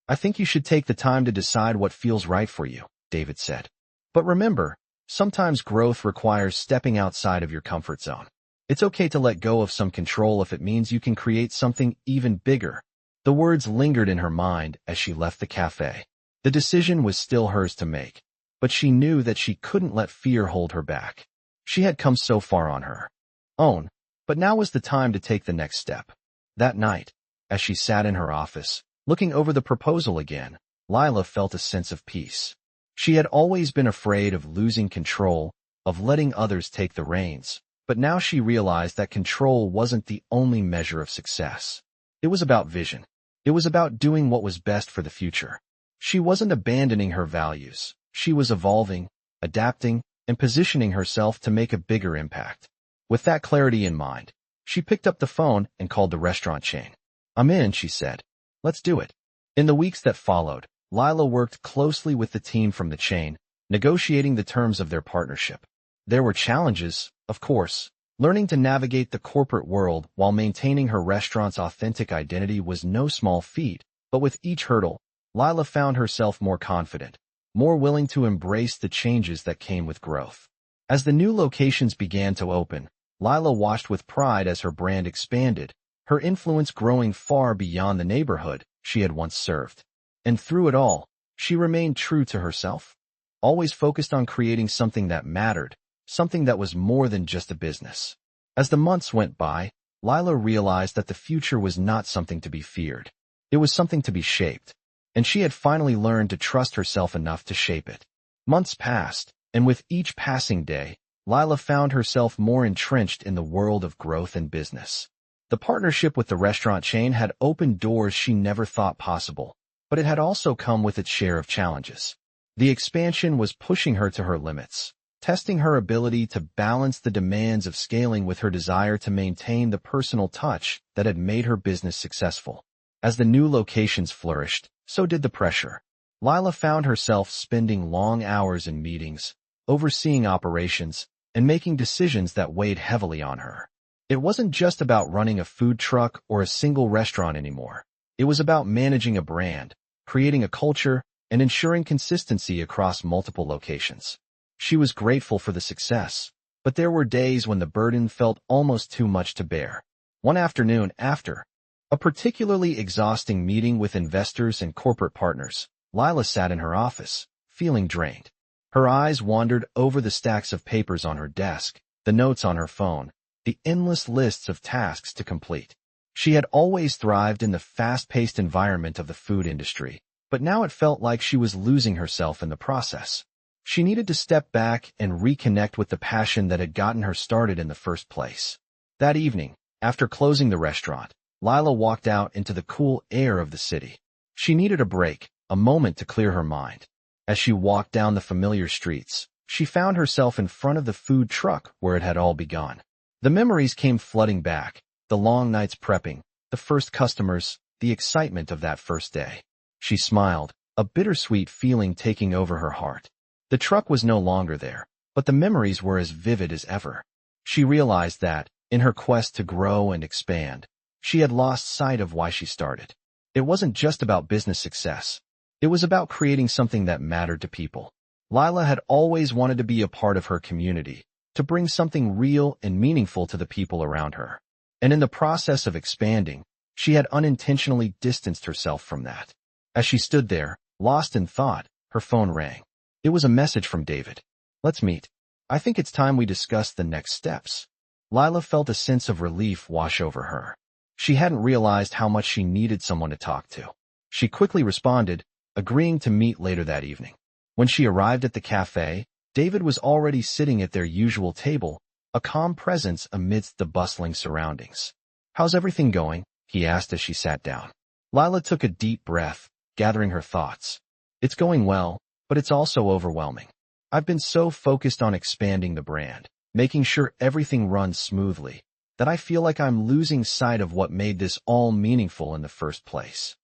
"I think you should take the time to decide what feels right for you," David said. "But remember, sometimes growth requires stepping outside of your comfort zone. It's okay to let go of some control if it means you can create something even bigger." The words lingered in her mind as she left the cafe. The decision was still hers to make, but she knew that she couldn't let fear hold her back. She had come so far on her own, but now was the time to take the next step. That night, as she sat in her office, looking over the proposal again, Lila felt a sense of peace. She had always been afraid of losing control, of letting others take the reins, but now she realized that control wasn't the only measure of success. It was about vision. It was about doing what was best for the future. She wasn't abandoning her values. She was evolving, adapting, and positioning herself to make a bigger impact. With that clarity in mind, she picked up the phone and called the restaurant chain. "I'm in," she said. "Let's do it." In the weeks that followed, Lila worked closely with the team from the chain, negotiating the terms of their partnership. There were challenges, of course. Learning to navigate the corporate world while maintaining her restaurant's authentic identity was no small feat, but with each hurdle, Lila found herself more confident, more willing to embrace the changes that came with growth. As the new locations began to open, Lila watched with pride as her brand expanded, her influence growing far beyond the neighborhood she had once served. And through it all, she remained true to herself, always focused on creating something that mattered, something that was more than just a business. As the months went by, Lila realized that the future was not something to be feared. It was something to be shaped, and she had finally learned to trust herself enough to shape it. Months passed, and with each passing day, Lila found herself more entrenched in the world of growth and business. The partnership with the restaurant chain had opened doors she never thought possible, but it had also come with its share of challenges. The expansion was pushing her to her limits, testing her ability to balance the demands of scaling with her desire to maintain the personal touch that had made her business successful. As the new locations flourished, so did the pressure. Lila found herself spending long hours in meetings, overseeing operations, and making decisions that weighed heavily on her. It wasn't just about running a food truck or a single restaurant anymore. It was about managing a brand, creating a culture, and ensuring consistency across multiple locations. She was grateful for the success, but there were days when the burden felt almost too much to bear. One afternoon after a particularly exhausting meeting with investors and corporate partners, Lila sat in her office, feeling drained. Her eyes wandered over the stacks of papers on her desk, the notes on her phone, the endless lists of tasks to complete. She had always thrived in the fast-paced environment of the food industry, but now it felt like she was losing herself in the process. She needed to step back and reconnect with the passion that had gotten her started in the first place. That evening, after closing the restaurant, Lila walked out into the cool air of the city. She needed a break, a moment to clear her mind. As she walked down the familiar streets, she found herself in front of the food truck where it had all begun. The memories came flooding back, the long nights prepping, the first customers, the excitement of that first day. She smiled, a bittersweet feeling taking over her heart. The truck was no longer there, but the memories were as vivid as ever. She realized that, in her quest to grow and expand, she had lost sight of why she started. It wasn't just about business success. It was about creating something that mattered to people. Lila had always wanted to be a part of her community, to bring something real and meaningful to the people around her. And in the process of expanding, she had unintentionally distanced herself from that. As she stood there, lost in thought, her phone rang. It was a message from David. "Let's meet. I think it's time we discuss the next steps." Lila felt a sense of relief wash over her. She hadn't realized how much she needed someone to talk to. She quickly responded, agreeing to meet later that evening. When she arrived at the cafe, David was already sitting at their usual table, a calm presence amidst the bustling surroundings. "How's everything going?" he asked as she sat down. Lila took a deep breath, gathering her thoughts. "It's going well, but it's also overwhelming. I've been so focused on expanding the brand, making sure everything runs smoothly, that I feel like I'm losing sight of what made this all meaningful in the first place."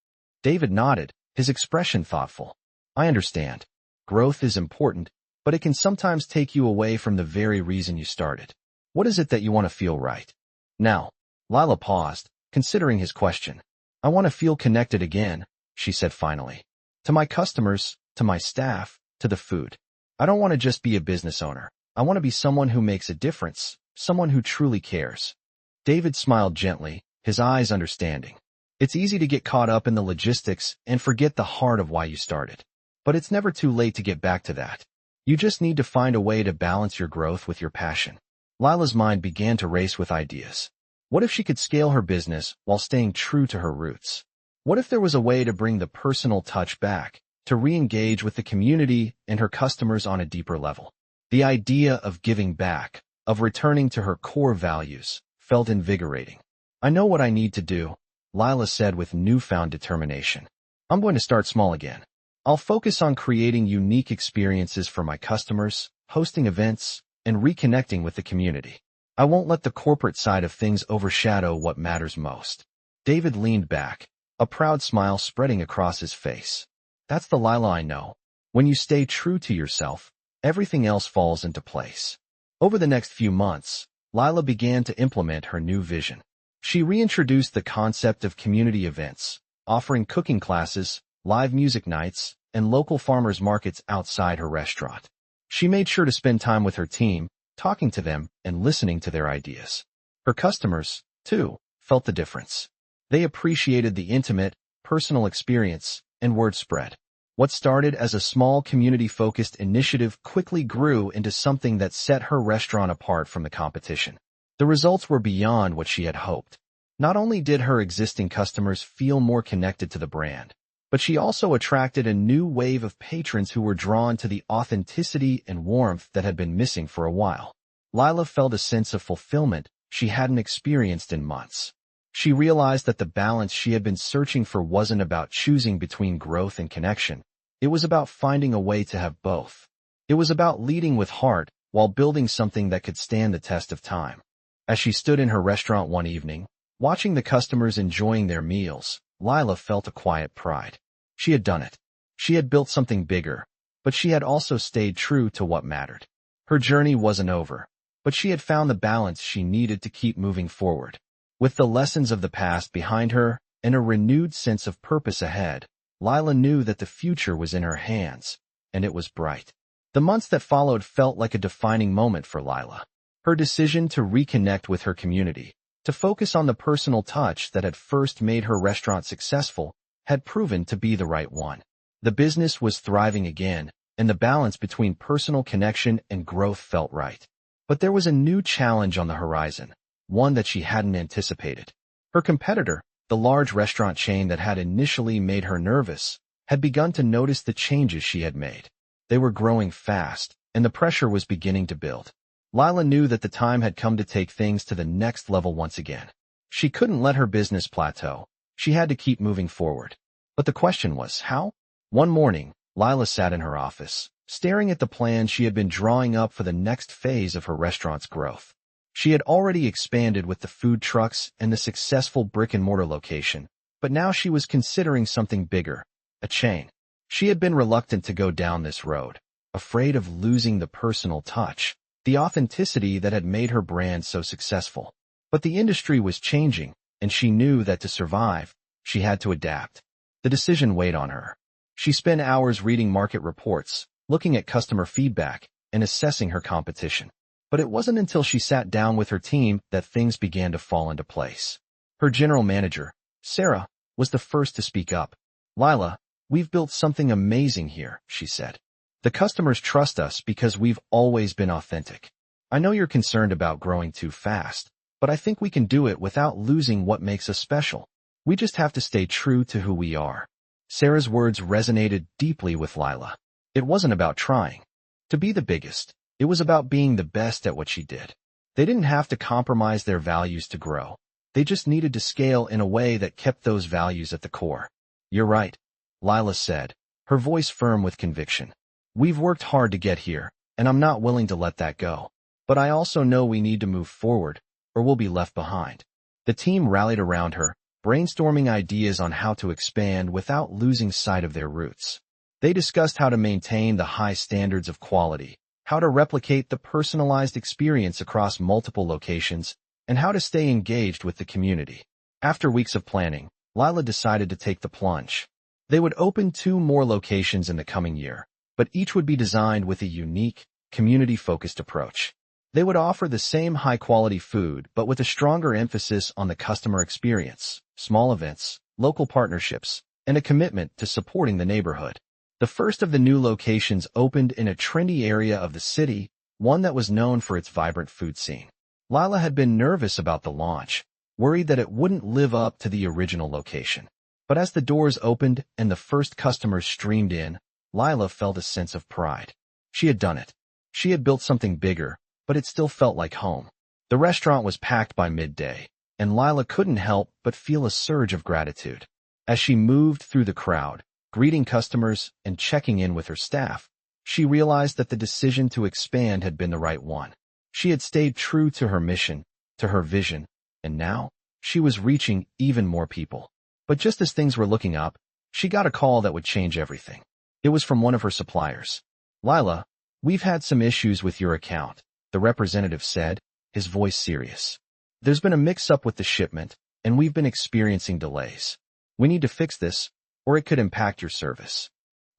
David nodded, his expression thoughtful. "I understand. Growth is important, but it can sometimes take you away from the very reason you started. What is it that you want to feel right now?" Lila paused, considering his question. "I want to feel connected again," she said finally. "To my customers, to my staff, to the food. I don't want to just be a business owner. I want to be someone who makes a difference, someone who truly cares." David smiled gently, his eyes understanding. "It's easy to get caught up in the logistics and forget the heart of why you started. But it's never too late to get back to that. You just need to find a way to balance your growth with your passion." Lila's mind began to race with ideas. What if she could scale her business while staying true to her roots? What if there was a way to bring the personal touch back, to re-engage with the community and her customers on a deeper level? The idea of giving back, of returning to her core values, felt invigorating. "I know what I need to do," Lila said with newfound determination. "I'm going to start small again. I'll focus on creating unique experiences for my customers, hosting events, and reconnecting with the community. I won't let the corporate side of things overshadow what matters most." David leaned back, a proud smile spreading across his face. "That's the Lila I know. When you stay true to yourself, everything else falls into place." Over the next few months, Lila began to implement her new vision. She reintroduced the concept of community events, offering cooking classes, live music nights, and local farmers markets outside her restaurant. She made sure to spend time with her team, talking to them and listening to their ideas. Her customers, too, felt the difference. They appreciated the intimate, personal experience, and word spread. What started as a small community-focused initiative quickly grew into something that set her restaurant apart from the competition. The results were beyond what she had hoped. Not only did her existing customers feel more connected to the brand, but she also attracted a new wave of patrons who were drawn to the authenticity and warmth that had been missing for a while. Lila felt a sense of fulfillment she hadn't experienced in months. She realized that the balance she had been searching for wasn't about choosing between growth and connection. It was about finding a way to have both. It was about leading with heart while building something that could stand the test of time. As she stood in her restaurant one evening, watching the customers enjoying their meals, Lila felt a quiet pride. She had done it. She had built something bigger, but she had also stayed true to what mattered. Her journey wasn't over. but she had found the balance she needed to keep moving forward. With the lessons of the past behind her and a renewed sense of purpose ahead, Lila knew that the future was in her hands, and it was bright. The months that followed felt like a defining moment for Lila. Her decision to reconnect with her community, to focus on the personal touch that had first made her restaurant successful, had proven to be the right one. The business was thriving again, and the balance between personal connection and growth felt right. But there was a new challenge on the horizon, one that she hadn't anticipated. Her competitor, the large restaurant chain that had initially made her nervous, had begun to notice the changes she had made. They were growing fast, and the pressure was beginning to build. Lila knew that the time had come to take things to the next level once again. She couldn't let her business plateau. She had to keep moving forward. But the question was, how? One morning, Lila sat in her office, staring at the plans she had been drawing up for the next phase of her restaurant's growth. She had already expanded with the food trucks and the successful brick-and-mortar location, but now she was considering something bigger, a chain. She had been reluctant to go down this road, afraid of losing the personal touch, the authenticity that had made her brand so successful. But the industry was changing, and she knew that to survive, she had to adapt. The decision weighed on her. She spent hours reading market reports, looking at customer feedback, and assessing her competition. But it wasn't until she sat down with her team that things began to fall into place. Her general manager, Sarah, was the first to speak up. "Lila, we've built something amazing here," she said. "The customers trust us because we've always been authentic. I know you're concerned about growing too fast, but I think we can do it without losing what makes us special. We just have to stay true to who we are." Sarah's words resonated deeply with Lila. It wasn't about trying to be the biggest. It was about being the best at what she did. They didn't have to compromise their values to grow. They just needed to scale in a way that kept those values at the core. "You're right," Lila said, her voice firm with conviction. "We've worked hard to get here, and I'm not willing to let that go. But I also know we need to move forward, or we'll be left behind." The team rallied around her, brainstorming ideas on how to expand without losing sight of their roots. They discussed how to maintain the high standards of quality, how to replicate the personalized experience across multiple locations, and how to stay engaged with the community. After weeks of planning, Lila decided to take the plunge. They would open 2 more locations in the coming year, but each would be designed with a unique, community-focused approach. They would offer the same high-quality food, but with a stronger emphasis on the customer experience, small events, local partnerships, and a commitment to supporting the neighborhood. The first of the new locations opened in a trendy area of the city, one that was known for its vibrant food scene. Lila had been nervous about the launch, worried that it wouldn't live up to the original location. But as the doors opened and the first customers streamed in, Lila felt a sense of pride. She had done it. She had built something bigger, but it still felt like home. The restaurant was packed by midday, and Lila couldn't help but feel a surge of gratitude. As she moved through the crowd, greeting customers and checking in with her staff, she realized that the decision to expand had been the right one. She had stayed true to her mission, to her vision, and now she was reaching even more people. But just as things were looking up, she got a call that would change everything. It was from one of her suppliers. "Lila, we've had some issues with your account," the representative said, his voice serious. "There's been a mix-up with the shipment, and we've been experiencing delays. We need to fix this, or it could impact your service."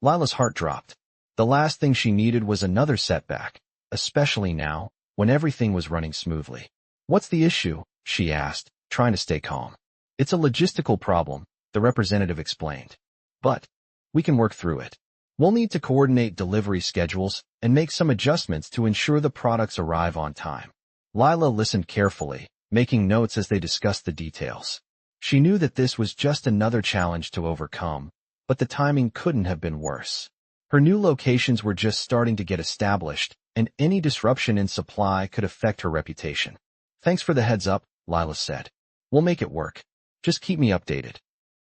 Lila's heart dropped. The last thing she needed was another setback, especially now, when everything was running smoothly. "What's the issue?" she asked, trying to stay calm. "It's a logistical problem," the representative explained. "But we can work through it. We'll need to coordinate delivery schedules and make some adjustments to ensure the products arrive on time." Lila listened carefully, making notes as they discussed the details. She knew that this was just another challenge to overcome, but the timing couldn't have been worse. Her new locations were just starting to get established, and any disruption in supply could affect her reputation. "Thanks for the heads up," Lila said. "We'll make it work. Just keep me updated."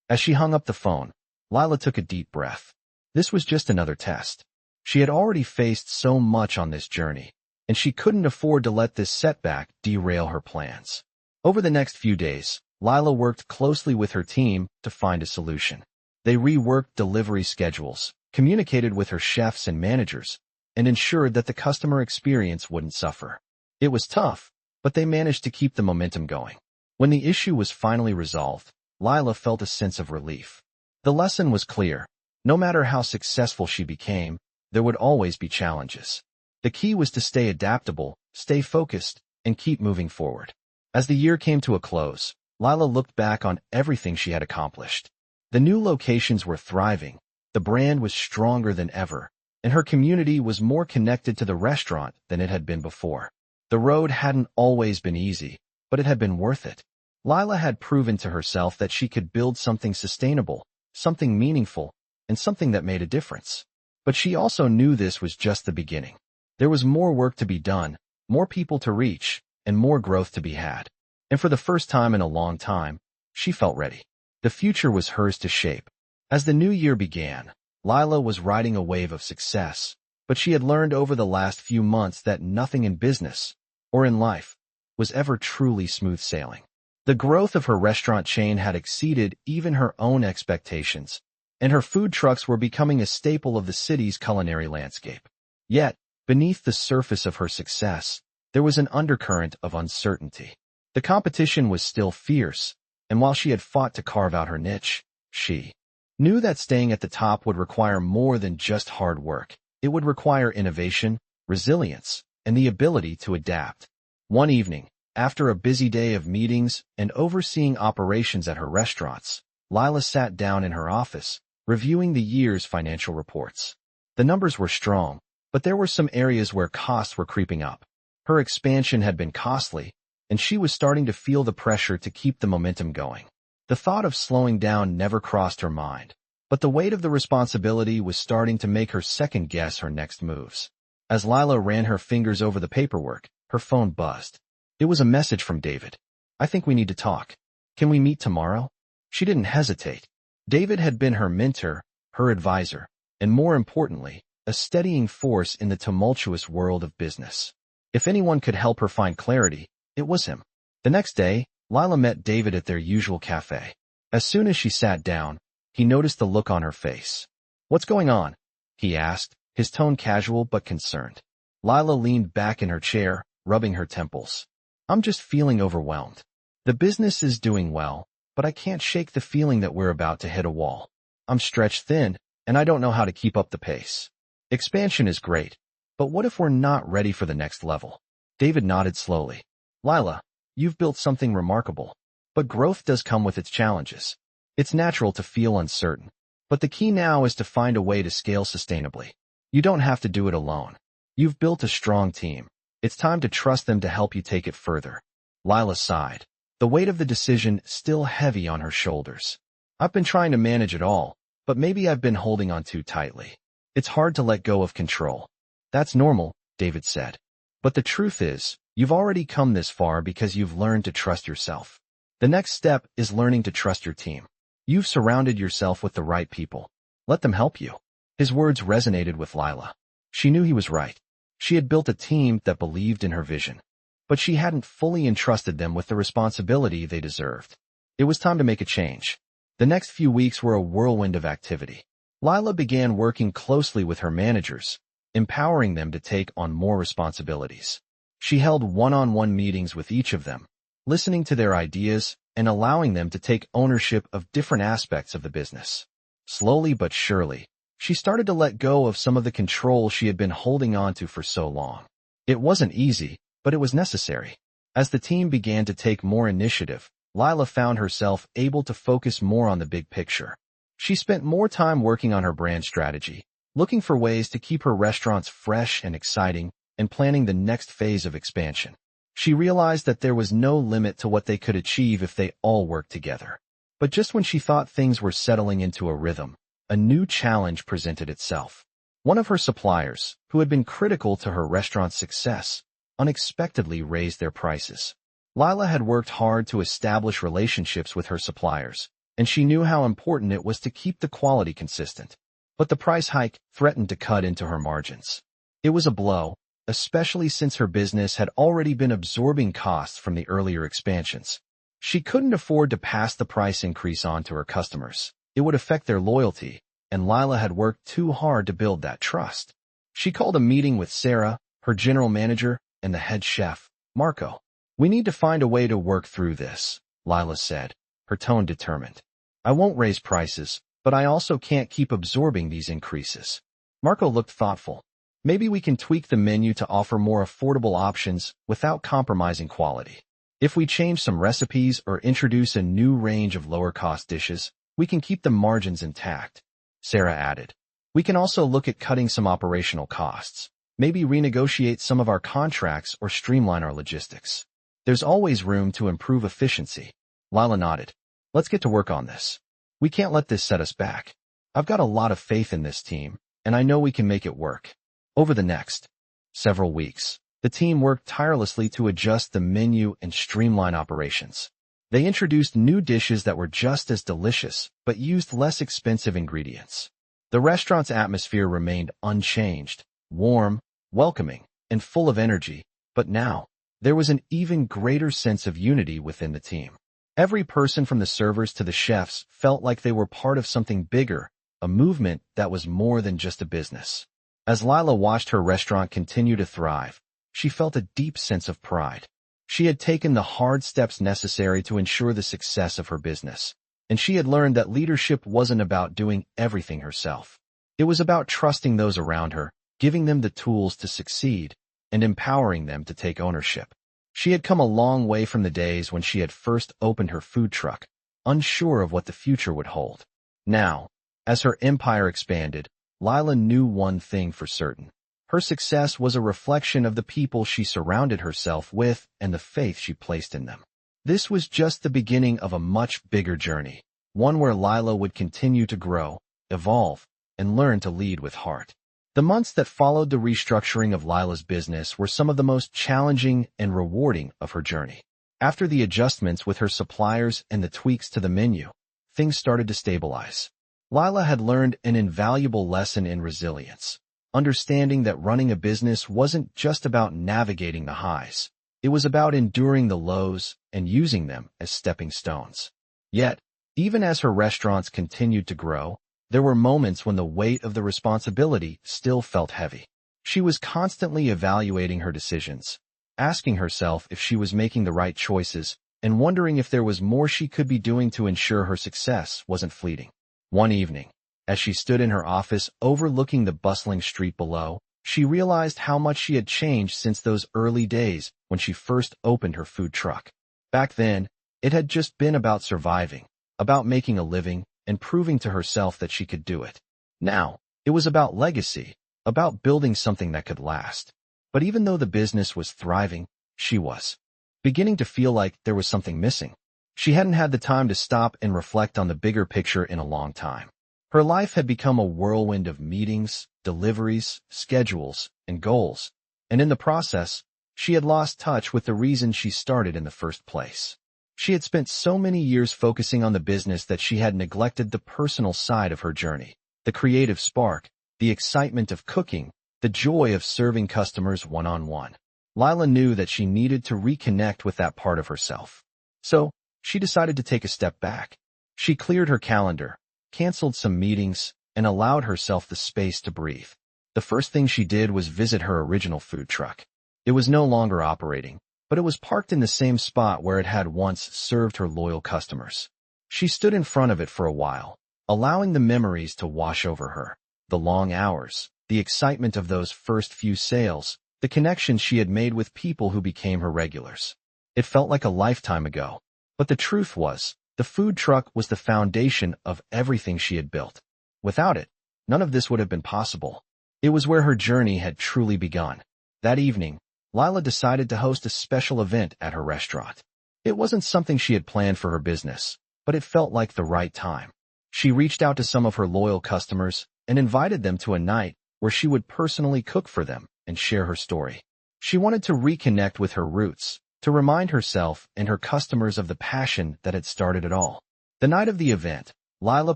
As she hung up the phone, Lila took a deep breath. This was just another test. She had already faced so much on this journey, and she couldn't afford to let this setback derail her plans. Over the next few days, Lila worked closely with her team to find a solution. They reworked delivery schedules, communicated with her chefs and managers, and ensured that the customer experience wouldn't suffer. It was tough, but they managed to keep the momentum going. When the issue was finally resolved, Lila felt a sense of relief. The lesson was clear. No matter how successful she became, there would always be challenges. The key was to stay adaptable, stay focused, and keep moving forward. As the year came to a close, Lila looked back on everything she had accomplished. The new locations were thriving, the brand was stronger than ever, and her community was more connected to the restaurant than it had been before. The road hadn't always been easy, but it had been worth it. Lila had proven to herself that she could build something sustainable, something meaningful, and something that made a difference. But she also knew this was just the beginning. There was more work to be done, more people to reach, and more growth to be had. And for the first time in a long time, she felt ready. The future was hers to shape. As the new year began, Lila was riding a wave of success, but she had learned over the last few months that nothing in business, or in life, was ever truly smooth sailing. The growth of her restaurant chain had exceeded even her own expectations, and her food trucks were becoming a staple of the city's culinary landscape. Yet, beneath the surface of her success, there was an undercurrent of uncertainty. The competition was still fierce, and while she had fought to carve out her niche, she knew that staying at the top would require more than just hard work. It would require innovation, resilience, and the ability to adapt. One evening, after a busy day of meetings and overseeing operations at her restaurants, Lila sat down in her office, reviewing the year's financial reports. The numbers were strong, but there were some areas where costs were creeping up. Her expansion had been costly, and she was starting to feel the pressure to keep the momentum going. The thought of slowing down never crossed her mind, but the weight of the responsibility was starting to make her second-guess her next moves. As Lila ran her fingers over the paperwork, her phone buzzed. It was a message from David. "I think we need to talk. Can we meet tomorrow?" She didn't hesitate. David had been her mentor, her advisor, and more importantly, a steadying force in the tumultuous world of business. If anyone could help her find clarity, it was him. The next day, Lila met David at their usual cafe. As soon as she sat down, he noticed the look on her face. "What's going on?" he asked, his tone casual but concerned. Lila leaned back in her chair, rubbing her temples. "I'm just feeling overwhelmed. The business is doing well, but I can't shake the feeling that we're about to hit a wall. I'm stretched thin, and I don't know how to keep up the pace. Expansion is great, but what if we're not ready for the next level?" David nodded slowly. "Lila, you've built something remarkable, but growth does come with its challenges. It's natural to feel uncertain, but the key now is to find a way to scale sustainably. You don't have to do it alone. You've built a strong team. It's time to trust them to help you take it further." Lila sighed, the weight of the decision still heavy on her shoulders. "I've been trying to manage it all, but maybe I've been holding on too tightly. It's hard to let go of control." "That's normal," David said. "But the truth is, you've already come this far because you've learned to trust yourself. The next step is learning to trust your team. You've surrounded yourself with the right people. Let them help you." His words resonated with Lila. She knew he was right. She had built a team that believed in her vision, but she hadn't fully entrusted them with the responsibility they deserved. It was time to make a change. The next few weeks were a whirlwind of activity. Lila began working closely with her managers, empowering them to take on more responsibilities. She held one-on-one meetings with each of them, listening to their ideas and allowing them to take ownership of different aspects of the business. Slowly but surely, she started to let go of some of the control she had been holding on to for so long. It wasn't easy, but it was necessary. As the team began to take more initiative, Lila found herself able to focus more on the big picture. She spent more time working on her brand strategy, looking for ways to keep her restaurants fresh and exciting, and planning the next phase of expansion. She realized that there was no limit to what they could achieve if they all worked together. But just when she thought things were settling into a rhythm, a new challenge presented itself. One of her suppliers, who had been critical to her restaurant's success, unexpectedly raised their prices. Lila had worked hard to establish relationships with her suppliers, and she knew how important it was to keep the quality consistent. But the price hike threatened to cut into her margins. It was a blow, especially since her business had already been absorbing costs from the earlier expansions. She couldn't afford to pass the price increase on to her customers. It would affect their loyalty, and Lila had worked too hard to build that trust. She called a meeting with Sarah, her general manager, and the head chef, Marco, we need to find a way to work through this, Lila said, her tone determined. I won't raise prices, but I also can't keep absorbing these increases. Marco looked thoughtful. Maybe we can tweak the menu to offer more affordable options without compromising quality. If we change some recipes or introduce a new range of lower-cost dishes, we can keep the margins intact, Sarah added. We can also look at cutting some operational costs, maybe renegotiate some of our contracts or streamline our logistics. There's always room to improve efficiency. Lila nodded. Let's get to work on this. We can't let this set us back. I've got a lot of faith in this team, and I know we can make it work. Over the next several weeks, the team worked tirelessly to adjust the menu and streamline operations. They introduced new dishes that were just as delicious, but used less expensive ingredients. The restaurant's atmosphere remained unchanged, warm, welcoming, and full of energy, but now, there was an even greater sense of unity within the team. Every person from the servers to the chefs felt like they were part of something bigger, a movement that was more than just a business. As Lila watched her restaurant continue to thrive, she felt a deep sense of pride. She had taken the hard steps necessary to ensure the success of her business, and she had learned that leadership wasn't about doing everything herself. It was about trusting those around her, giving them the tools to succeed, and empowering them to take ownership. She had come a long way from the days when she had first opened her food truck, unsure of what the future would hold. Now, as her empire expanded, Lila knew one thing for certain. Her success was a reflection of the people she surrounded herself with and the faith she placed in them. This was just the beginning of a much bigger journey, one where Lila would continue to grow, evolve, and learn to lead with heart. The months that followed the restructuring of Lila's business were some of the most challenging and rewarding of her journey. After the adjustments with her suppliers and the tweaks to the menu, things started to stabilize. Lila had learned an invaluable lesson in resilience, understanding that running a business wasn't just about navigating the highs. It was about enduring the lows and using them as stepping stones. Yet, even as her restaurants continued to grow, there were moments when the weight of the responsibility still felt heavy. She was constantly evaluating her decisions, asking herself if she was making the right choices, and wondering if there was more she could be doing to ensure her success wasn't fleeting. One evening, as she stood in her office overlooking the bustling street below, she realized how much she had changed since those early days when she first opened her food truck. Back then, it had just been about surviving, about making a living, and proving to herself that she could do it. Now, it was about legacy, about building something that could last. But even though the business was thriving, she was beginning to feel like there was something missing. She hadn't had the time to stop and reflect on the bigger picture in a long time. Her life had become a whirlwind of meetings, deliveries, schedules, and goals, and in the process, she had lost touch with the reason she started in the first place. She had spent so many years focusing on the business that she had neglected the personal side of her journey, the creative spark, the excitement of cooking, the joy of serving customers one-on-one. Lila knew that she needed to reconnect with that part of herself. So, she decided to take a step back. She cleared her calendar, canceled some meetings, and allowed herself the space to breathe. The first thing she did was visit her original food truck. It was no longer operating, but it was parked in the same spot where it had once served her loyal customers. She stood in front of it for a while, allowing the memories to wash over her. The long hours, the excitement of those first few sales, the connections she had made with people who became her regulars. It felt like a lifetime ago. But the truth was, the food truck was the foundation of everything she had built. Without it, none of this would have been possible. It was where her journey had truly begun. That evening, Lila decided to host a special event at her restaurant. It wasn't something she had planned for her business, but it felt like the right time. She reached out to some of her loyal customers and invited them to a night where she would personally cook for them and share her story. She wanted to reconnect with her roots, to remind herself and her customers of the passion that had started it all. The night of the event, Lila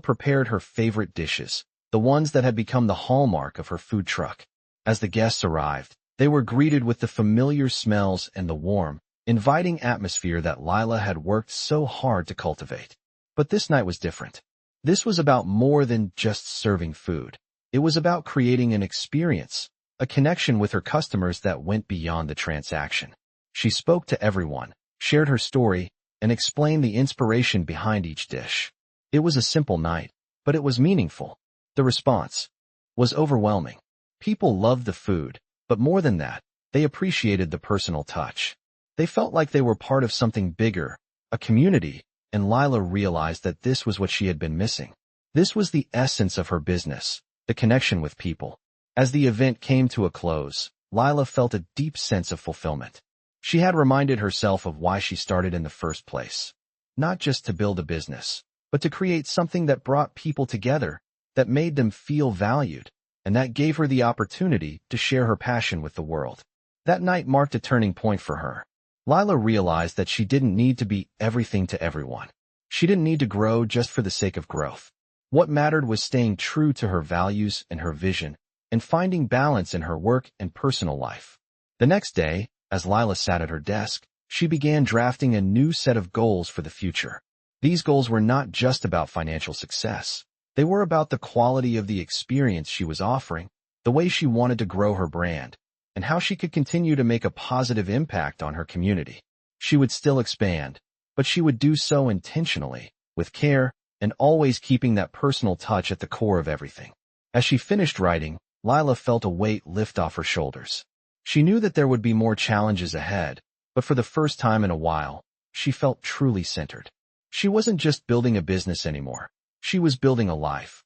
prepared her favorite dishes, the ones that had become the hallmark of her food truck. As the guests arrived, they were greeted with the familiar smells and the warm, inviting atmosphere that Lila had worked so hard to cultivate. But this night was different. This was about more than just serving food. It was about creating an experience, a connection with her customers that went beyond the transaction. She spoke to everyone, shared her story, and explained the inspiration behind each dish. It was a simple night, but it was meaningful. The response was overwhelming. People loved the food, but more than that, they appreciated the personal touch. They felt like they were part of something bigger, a community, and Lila realized that this was what she had been missing. This was the essence of her business, the connection with people. As the event came to a close, Lila felt a deep sense of fulfillment. She had reminded herself of why she started in the first place. Not just to build a business, but to create something that brought people together, that made them feel valued, and that gave her the opportunity to share her passion with the world. That night marked a turning point for her. Lila realized that she didn't need to be everything to everyone. She didn't need to grow just for the sake of growth. What mattered was staying true to her values and her vision, and finding balance in her work and personal life. The next day, as Lila sat at her desk, she began drafting a new set of goals for the future. These goals were not just about financial success. They were about the quality of the experience she was offering, the way she wanted to grow her brand, and how she could continue to make a positive impact on her community. She would still expand, but she would do so intentionally, with care, and always keeping that personal touch at the core of everything. As she finished writing, Lila felt a weight lift off her shoulders. She knew that there would be more challenges ahead, but for the first time in a while, she felt truly centered. She wasn't just building a business anymore. She was building a life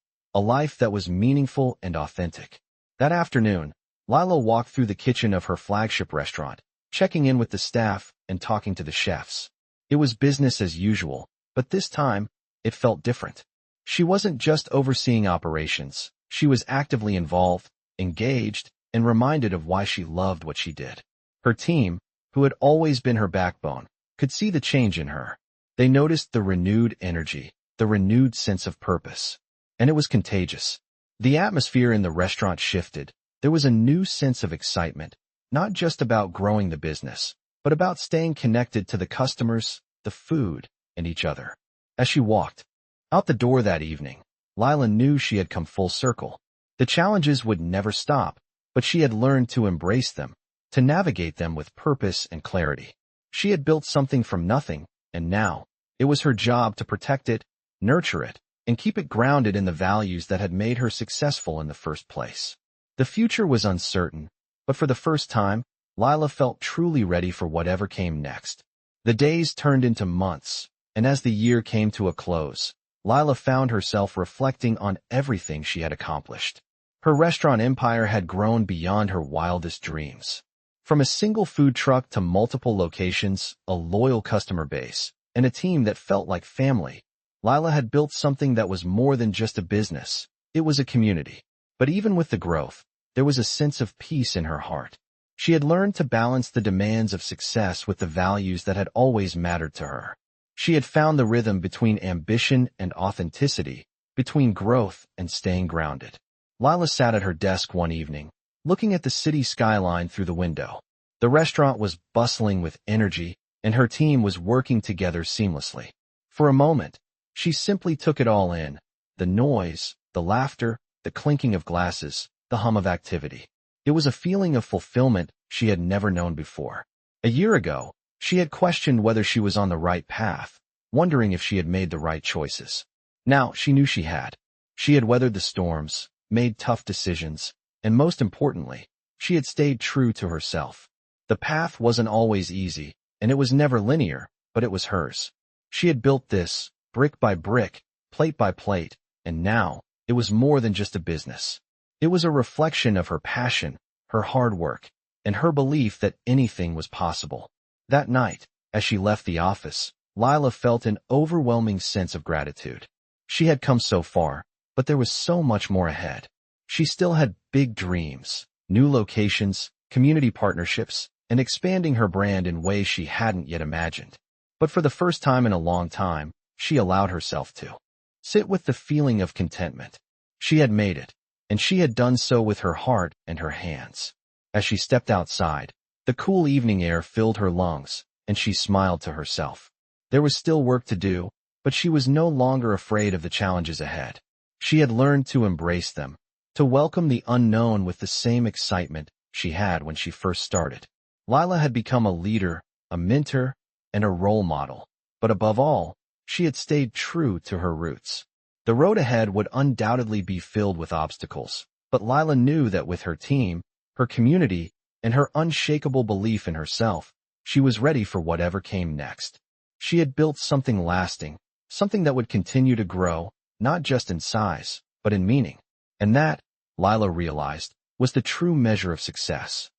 that was meaningful and authentic. That afternoon, Lila walked through the kitchen of her flagship restaurant, checking in with the staff and talking to the chefs. It was business as usual, but this time, it felt different. She wasn't just overseeing operations. She was actively involved, engaged, and reminded of why she loved what she did. Her team, who had always been her backbone, could see the change in her. They noticed the renewed energy, the renewed sense of purpose. And it was contagious. The atmosphere in the restaurant shifted. There was a new sense of excitement, not just about growing the business, but about staying connected to the customers, the food, and each other. As she walked out the door that evening, Lila knew she had come full circle. The challenges would never stop, but she had learned to embrace them, to navigate them with purpose and clarity. She had built something from nothing, and now, it was her job to protect it, nurture it, and keep it grounded in the values that had made her successful in the first place. The future was uncertain, but for the first time, Lila felt truly ready for whatever came next. The days turned into months, and as the year came to a close, Lila found herself reflecting on everything she had accomplished. Her restaurant empire had grown beyond her wildest dreams. From a single food truck to multiple locations, a loyal customer base, and a team that felt like family, Lila had built something that was more than just a business. It was a community. But even with the growth, there was a sense of peace in her heart. She had learned to balance the demands of success with the values that had always mattered to her. She had found the rhythm between ambition and authenticity, between growth and staying grounded. Lila sat at her desk one evening, looking at the city skyline through the window. The restaurant was bustling with energy, and her team was working together seamlessly. For a moment, she simply took it all in: the noise, the laughter, the clinking of glasses, the hum of activity. It was a feeling of fulfillment she had never known before. A year ago, she had questioned whether she was on the right path, wondering if she had made the right choices. Now she knew she had. She had weathered the storms, made tough decisions, and most importantly, she had stayed true to herself. The path wasn't always easy, and it was never linear, but it was hers. She had built this, brick by brick, plate by plate, and now, it was more than just a business. It was a reflection of her passion, her hard work, and her belief that anything was possible. That night, as she left the office, Lila felt an overwhelming sense of gratitude. She had come so far, but there was so much more ahead. She still had big dreams, new locations, community partnerships, and expanding her brand in ways she hadn't yet imagined. But for the first time in a long time, she allowed herself to sit with the feeling of contentment. She had made it, and she had done so with her heart and her hands. As she stepped outside, the cool evening air filled her lungs, and she smiled to herself. There was still work to do, but she was no longer afraid of the challenges ahead. She had learned to embrace them, to welcome the unknown with the same excitement she had when she first started. Lila had become a leader, a mentor, and a role model. But above all, she had stayed true to her roots. The road ahead would undoubtedly be filled with obstacles, but Lila knew that with her team, her community, and her unshakable belief in herself, she was ready for whatever came next. She had built something lasting, something that would continue to grow, not just in size, but in meaning. And that, Lila realized, was the true measure of success.